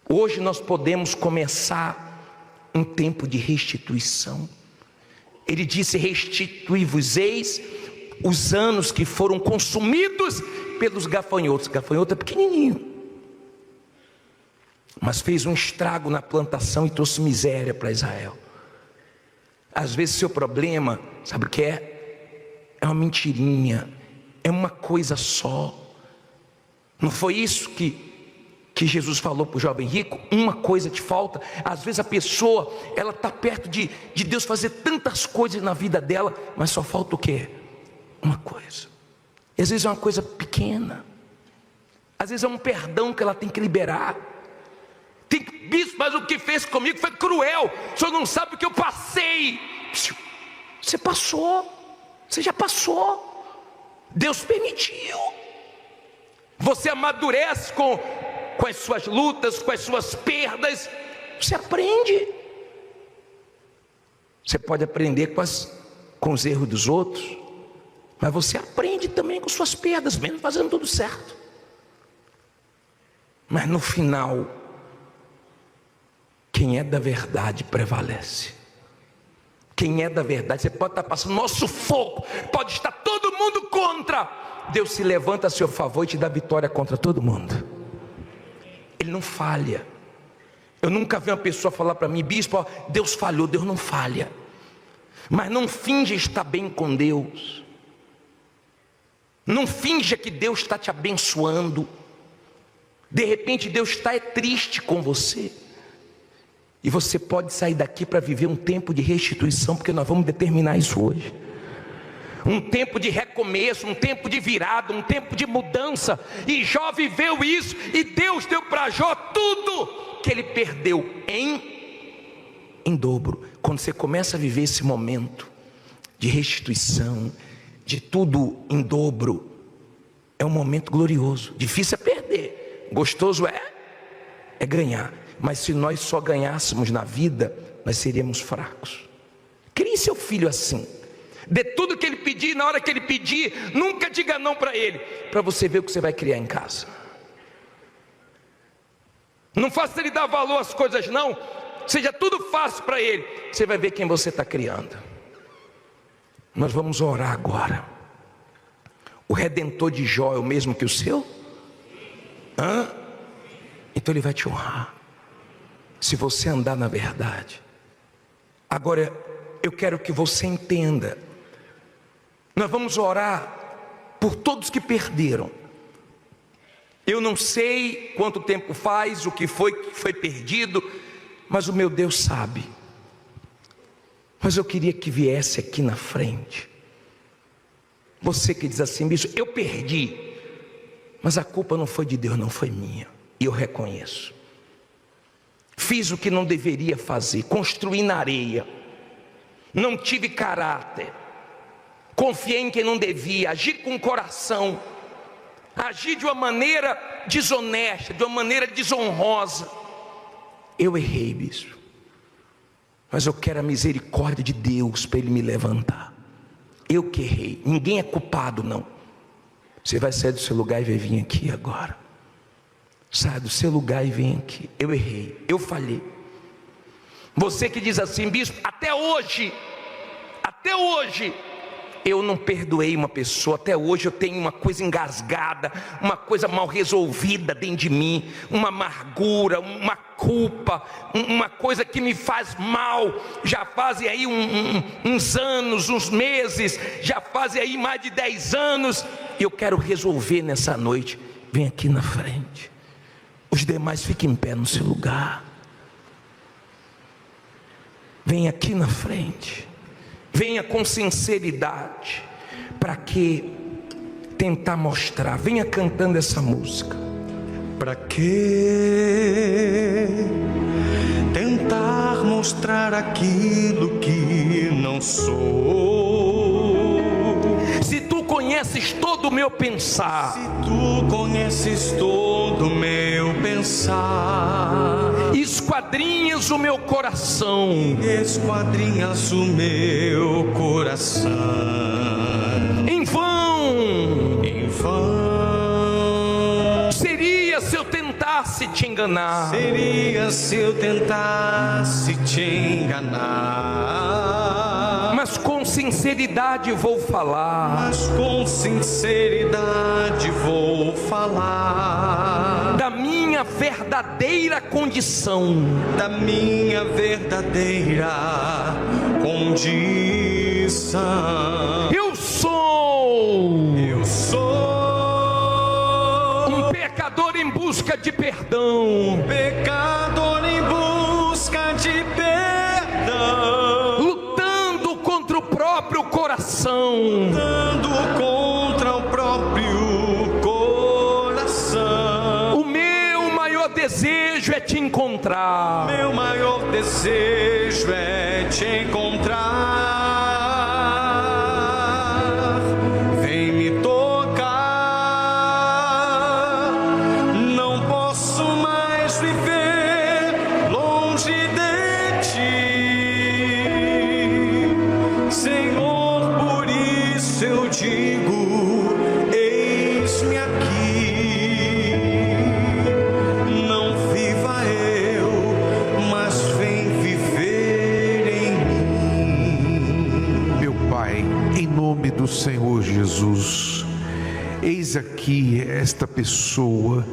Hoje nós podemos começar um tempo de restituição. Ele disse: restituí-vos-eis os anos que foram consumidos pelos gafanhotos. Gafanhoto é pequenininho, mas fez um estrago na plantação e trouxe miséria para Israel. Às vezes seu problema, sabe o que é? É uma mentirinha, é uma coisa só. Não foi isso que Jesus falou para o jovem rico? Uma coisa te falta. Às vezes a pessoa, ela está perto de Deus fazer tantas coisas na vida dela, mas só falta o quê? Uma coisa. E às vezes é uma coisa pequena, às vezes é um perdão que ela tem que liberar. Bispo, mas o que fez comigo foi cruel, o senhor não sabe o que eu passei. Você passou, você já passou, Deus permitiu. Você amadurece com as suas lutas, com as suas perdas, você aprende. Você pode aprender com os erros dos outros, mas você aprende também com suas perdas, mesmo fazendo tudo certo. Mas no final, quem é da verdade prevalece. Quem é da verdade, você pode estar passando maior sufoco, pode estar todo mundo contra, Deus se levanta a seu favor e te dá vitória contra todo mundo. Ele não falha. Eu nunca vi uma pessoa falar para mim: bispo, ó, Deus falhou. Deus não falha, mas não finja estar bem com Deus. Não finja que Deus está te abençoando. De repente Deus está triste com você, e você pode sair daqui para viver um tempo de restituição, porque nós vamos determinar isso hoje. Um tempo de recomeço, um tempo de virada, um tempo de mudança. E Jó viveu isso, e Deus deu para Jó tudo que ele perdeu em dobro. Quando você começa a viver esse momento de restituição, de tudo em dobro, é um momento glorioso. Difícil é perder, gostoso é ganhar. Mas se nós só ganhássemos na vida, nós seríamos fracos. Crie seu filho assim. Dê tudo que ele pedir, na hora que ele pedir, nunca diga não para ele, para você ver o que você vai criar em casa. Não faça ele dar valor às coisas não, seja tudo fácil para ele, você vai ver quem você está criando. Nós vamos orar agora. O Redentor de Jó é o mesmo que o seu? Então ele vai te honrar, se você andar na verdade. Agora eu quero que você entenda, nós vamos orar por todos que perderam. Eu não sei quanto tempo faz, o que foi perdido, mas o meu Deus sabe. Mas eu queria que viesse aqui na frente, você que diz assim: bicho, eu perdi, mas a culpa não foi de Deus, não foi minha, e eu reconheço. Fiz o que não deveria fazer, construí na areia, não tive caráter, confiei em quem não devia, agi com o coração, agi de uma maneira desonesta, de uma maneira desonrosa. Eu errei, bispo, mas eu quero a misericórdia de Deus para Ele me levantar. Eu que errei, ninguém é culpado não. Você vai sair do seu lugar e vai vir aqui agora. Sai do seu lugar e vem aqui. Eu errei, eu falhei. Você que diz assim: bispo, até hoje eu não perdoei uma pessoa, até hoje eu tenho uma coisa engasgada, uma coisa mal resolvida dentro de mim, uma amargura, uma culpa, uma coisa que me faz mal, já fazem aí uns anos, uns meses, já fazem aí mais de 10 anos, e eu quero resolver nessa noite. Vem aqui na frente. Os demais fiquem em pé no seu lugar. Vem aqui na frente. Venha com sinceridade, para que tentar mostrar. Venha cantando essa música. Para que tentar mostrar aquilo que não sou? Se tu conheces todo o meu pensar, Se tu conheces todo o meu pensar, esquadrinhas o meu coração, esquadrinhas o meu coração. Em vão seria se eu tentasse te enganar. Seria se eu tentasse te enganar. Mas com sinceridade vou falar. Mas com sinceridade vou falar Da minha verdadeira condição. Da minha verdadeira condição. Eu sou um pecador em busca de perdão, pecador em busca de perdão, lutando contra o próprio coração, lutando contra o próprio coração. O meu maior desejo é te encontrar. Meu maior desejo é te encontrar. Vem me tocar. Não posso mais viver longe de ti. eis aqui esta pessoa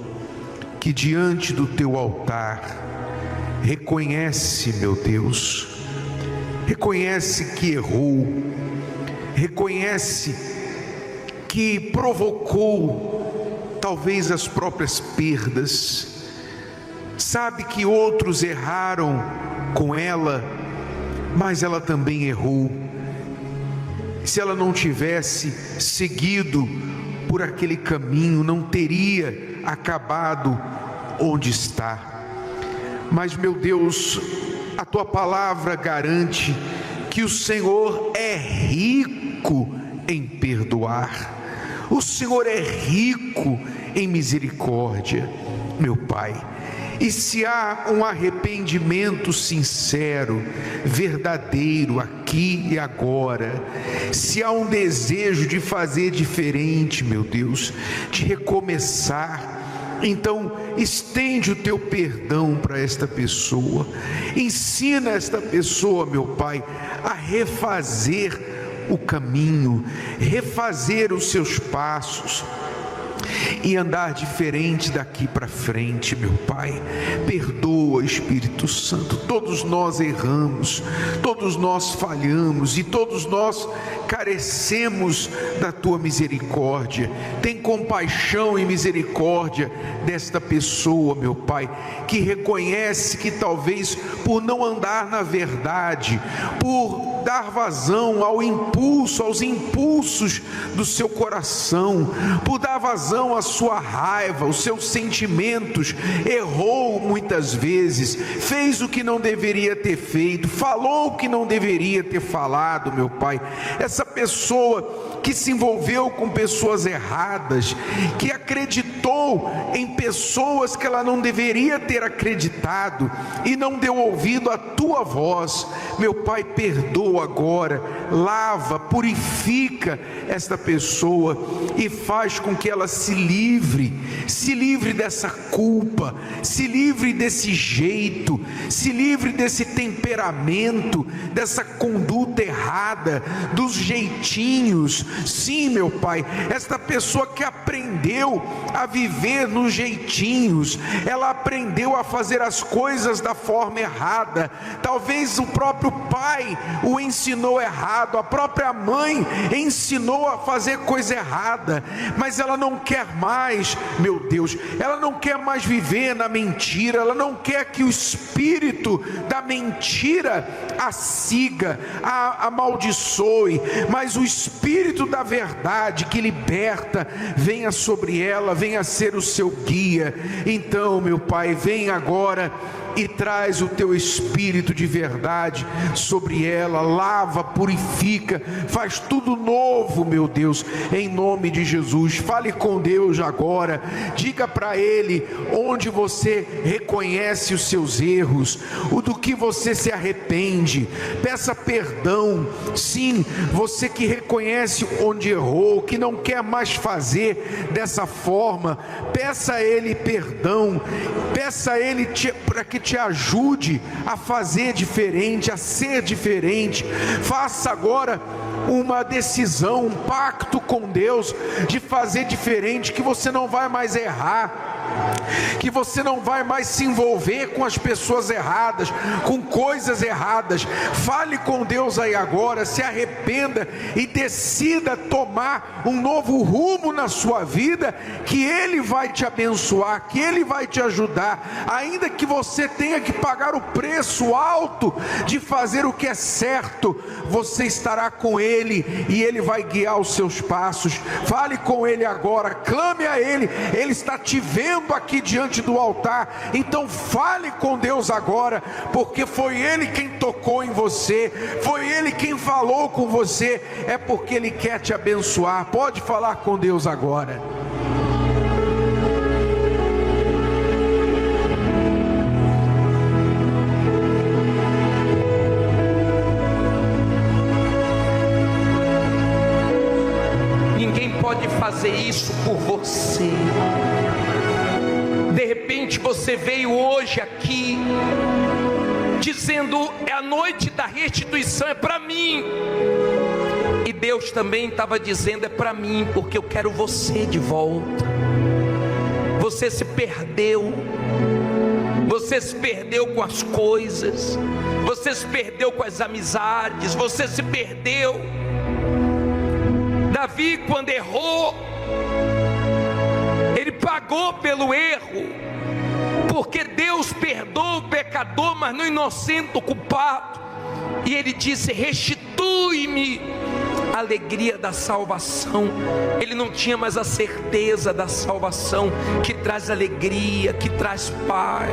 que diante do teu altar reconhece, meu Deus, reconhece que errou, reconhece que provocou talvez as próprias perdas, sabe que outros erraram com ela, mas ela também errou. Se ela não tivesse seguido por aquele caminho, não teria acabado onde está. Mas, meu Deus, a tua palavra garante que o Senhor é rico em perdoar, o Senhor é rico em misericórdia, meu Pai. E se há um arrependimento sincero, verdadeiro, aqui e agora, se há um desejo de fazer diferente, meu Deus, de recomeçar, então estende o teu perdão para esta pessoa, ensina esta pessoa, meu Pai, a refazer o caminho, refazer os seus passos e andar diferente daqui para frente, meu Pai. Perdoa, Espírito Santo. Todos nós erramos, todos nós falhamos e todos nós carecemos da tua misericórdia. Tem compaixão e misericórdia desta pessoa, meu Pai, que reconhece que talvez por não andar na verdade, por dar vazão ao impulso, aos impulsos do seu coração, por dar vazão à sua raiva, aos seus sentimentos, errou muitas vezes, fez o que não deveria ter feito, falou o que não deveria ter falado, meu Pai. Essa pessoa que se envolveu com pessoas erradas, que acreditou em pessoas que ela não deveria ter acreditado e não deu ouvido à tua voz, meu Pai, perdoa agora, lava, purifica esta pessoa e faz com que ela se livre dessa culpa, se livre desse jeito, se livre desse temperamento, dessa conduta errada, dos jeitinhos. Sim, meu Pai, esta pessoa que aprendeu a viver nos jeitinhos, ela aprendeu a fazer as coisas da forma errada, talvez o próprio pai o ensinou errado, a própria mãe ensinou a fazer coisa errada, mas ela não quer mais, meu Deus, ela não quer mais viver na mentira, ela não quer que o espírito da mentira a siga, a amaldiçoe, mas o espírito da verdade que liberta venha sobre ela, venha ser o seu guia. Então, meu Pai, vem agora e traz o teu espírito de verdade sobre ela, lava, purifica, faz tudo novo, meu Deus, em nome de Jesus. Fale com Deus agora, diga para Ele onde você reconhece os seus erros, o do que você se arrepende, peça perdão. Sim, você que reconhece onde errou, que não quer mais fazer dessa forma, peça a Ele perdão, peça a Ele para que te ajude a fazer diferente, a ser diferente. Faça agora uma decisão, um pacto com Deus de fazer diferente, que você não vai mais errar, que você não vai mais se envolver com as pessoas erradas, com coisas erradas. Fale com Deus aí agora, se arrependa e decida tomar um novo rumo na sua vida, que Ele vai te abençoar, que Ele vai te ajudar, ainda que você tenha que pagar o preço alto de fazer o que é certo, você estará com Ele e Ele vai guiar os seus passos. Fale com Ele agora, clame a Ele, Ele está te vendo aqui diante do altar. Então fale com Deus agora, porque foi Ele quem tocou em você, foi Ele quem falou com você, é porque Ele quer te abençoar. Pode falar com Deus agora. Ninguém pode fazer isso por você. De repente você veio hoje aqui dizendo: é a noite da restituição, é para mim. E Deus também estava dizendo: é para mim, porque eu quero você de volta. Você se perdeu. Você se perdeu com as coisas. Você se perdeu com as amizades. Você se perdeu. Davi, quando errou, ele pagou pelo erro, porque Deus perdoa o pecador, mas não inocenta o culpado. E ele disse: restitui-me a alegria da salvação. Ele não tinha mais a certeza da salvação, que traz alegria, que traz paz.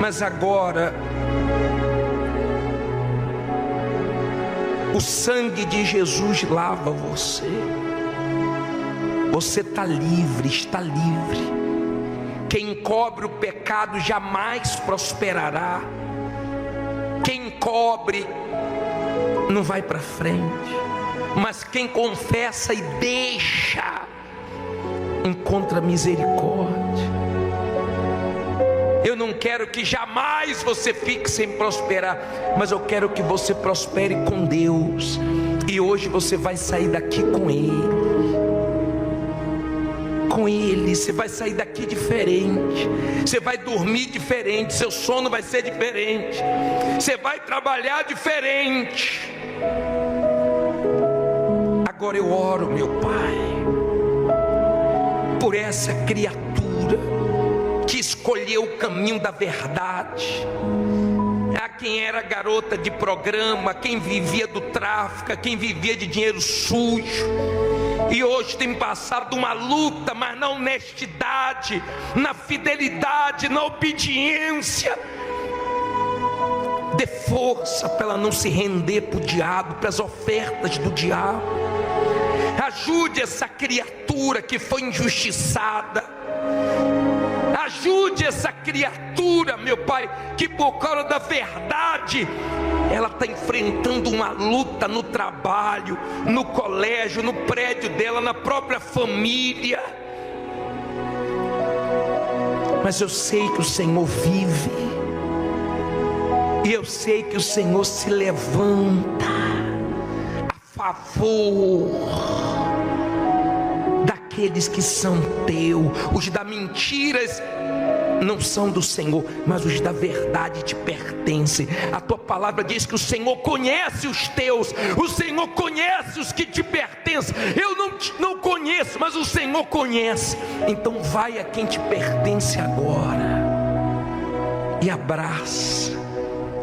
Mas agora, o sangue de Jesus lava você. Você está livre, está livre. Quem encobre o pecado jamais prosperará. Quem encobre não vai para frente, mas quem confessa e deixa, encontra misericórdia. Eu não quero que jamais você fique sem prosperar, mas eu quero que você prospere com Deus. E hoje você vai sair daqui com Ele. Com Ele, você vai sair daqui diferente. Você vai dormir diferente. Seu sono vai ser diferente. Você vai trabalhar diferente. Agora eu oro, meu Pai, por essa criatura que escolheu o caminho da verdade. A quem era garota de programa, quem vivia do tráfico, quem vivia de dinheiro sujo, e hoje tem passado uma luta, mas na honestidade, na fidelidade, na obediência. Dê força para ela não se render para o diabo, para as ofertas do diabo. Ajude essa criatura que foi injustiçada. Ajude essa criatura, meu Pai, que por causa da verdade, ela está enfrentando uma luta no trabalho, no colégio, no prédio dela, na própria família. Mas eu sei que o Senhor vive, e eu sei que o Senhor se levanta a favor daqueles que são teus. Os da mentiras não são do Senhor, mas os da verdade te pertencem. A tua palavra diz que o Senhor conhece os teus, o Senhor conhece os que te pertencem. Eu não conheço, mas o Senhor conhece. Então vai a quem te pertence agora e abraça,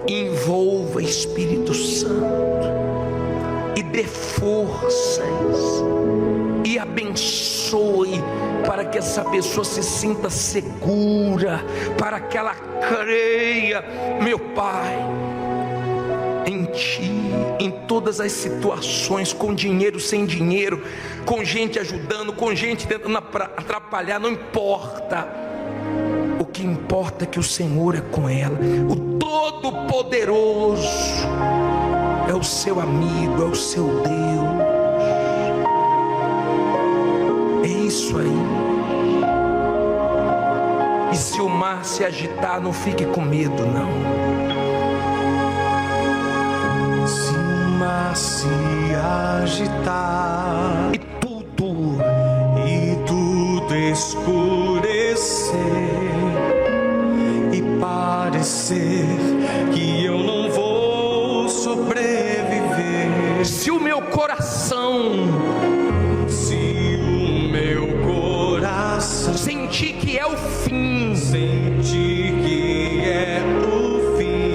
envolva Espírito Santo e dê forças e abençoe, para que essa pessoa se sinta segura, para que ela creia, meu Pai, em Ti, em todas as situações, com dinheiro, sem dinheiro, com gente ajudando, com gente tentando atrapalhar, não importa. O que importa é que o Senhor é com ela. O Todo-Poderoso é o seu amigo, é o seu Deus. É isso aí. E se o mar se agitar, não fique com medo, não. Se o mar se agitar E tudo escurecer e parecer que eu não vou sobreviver, se o meu coração sentir que é o fim,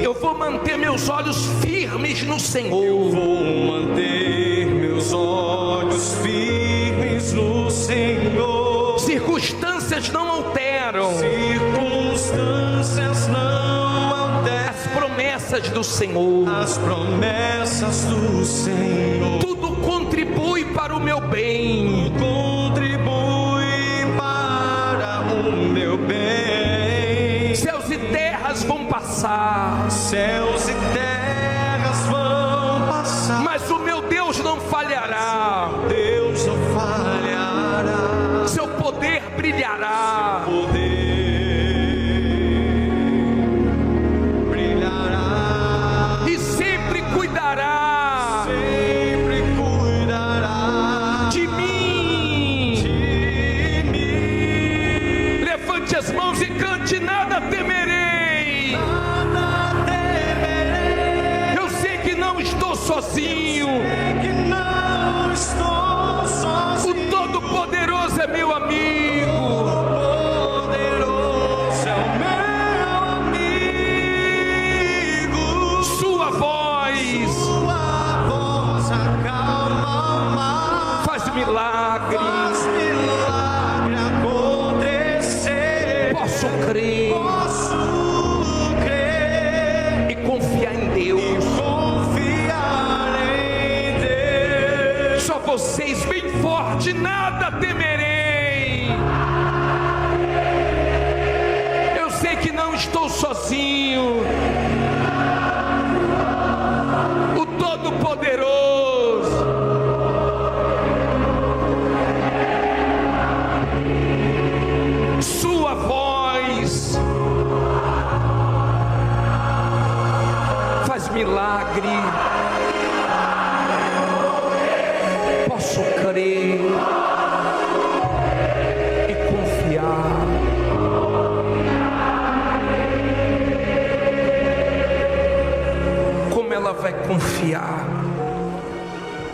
eu vou manter meus olhos firmes no Senhor. eu vou manter meus olhos firmes no Senhor. Circunstâncias não alteram Circunstâncias não alteram as promessas do Senhor. as promessas do Senhor. Tudo contribui para o meu bem. Contribui para o meu bem. Céus e terras vão passar, Céus e terras vão passar, mas o meu Deus não falhará. Deus não falhará. Seu poder brilhará. Poder brilhará. E sempre cuidará. Sempre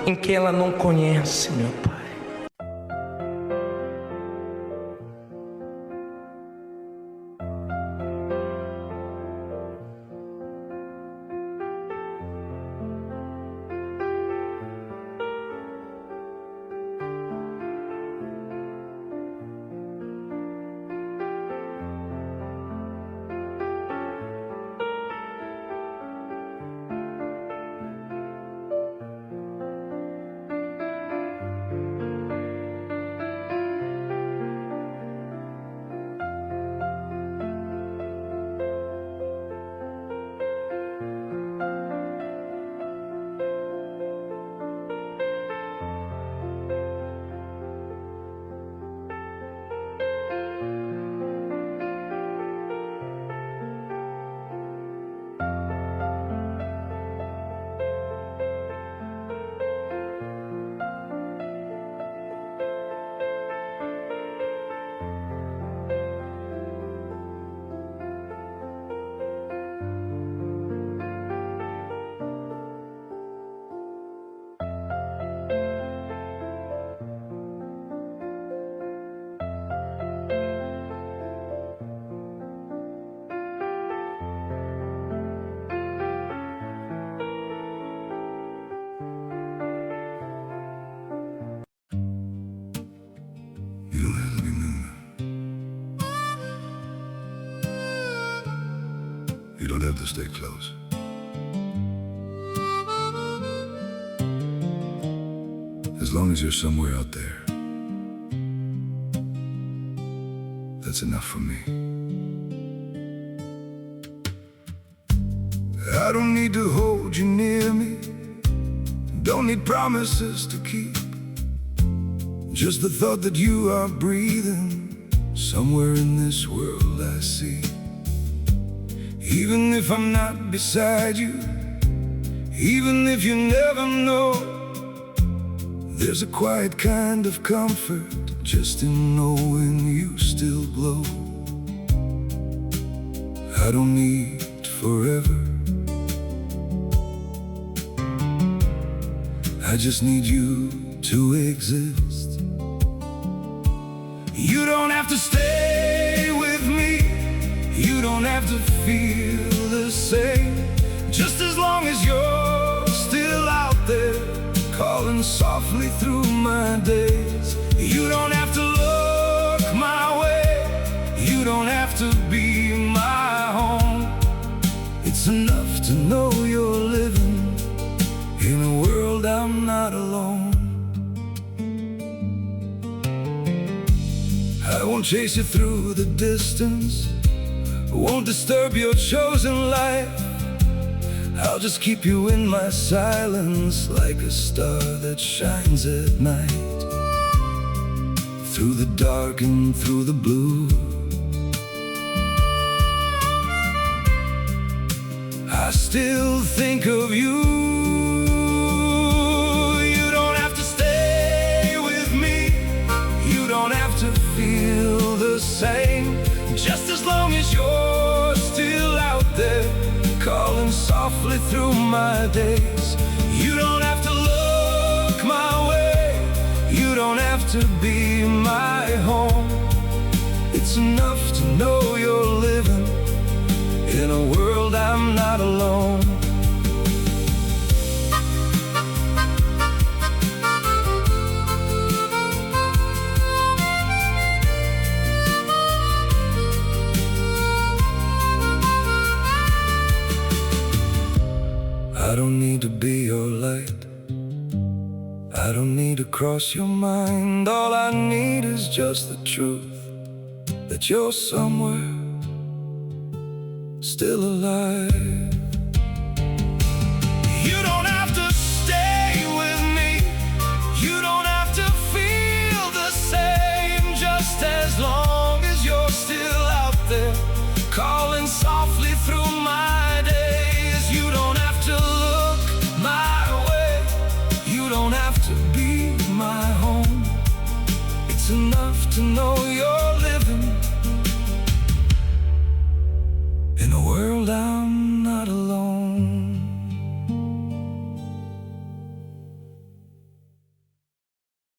em quem ela não conhece, meu Pai. You don't have to be mean. You don't have to stay close. As long as you're somewhere out there, that's enough for me. I don't need to hold you near me, don't need promises to keep. Just the thought that you are breathing somewhere in this world I see. Even if I'm not beside you, even if you never know, there's a quiet kind of comfort just in knowing you still glow. I don't need forever, I just need you to exist. You don't have to stay with me, you don't have to feel the same. Just as long as you're still out there, calling softly through my days. You don't have to look my way, you don't have to be my home. It's enough to know you're living in a world I'm not alone. I won't chase you through the distance, won't disturb your chosen life. I'll just keep you in my silence, like a star that shines at night. Through the dark and through the blue, I still think of you. You don't have to stay with me, you don't have to feel the same. Just as long as you're still out there, calling softly through my days. You don't have to look my way, you don't have to be my home. It's enough to know you're living in a world I'm not alone. I don't need to be your light, I don't need to cross your mind. All I need is just the truth that you're somewhere still alive. You don't have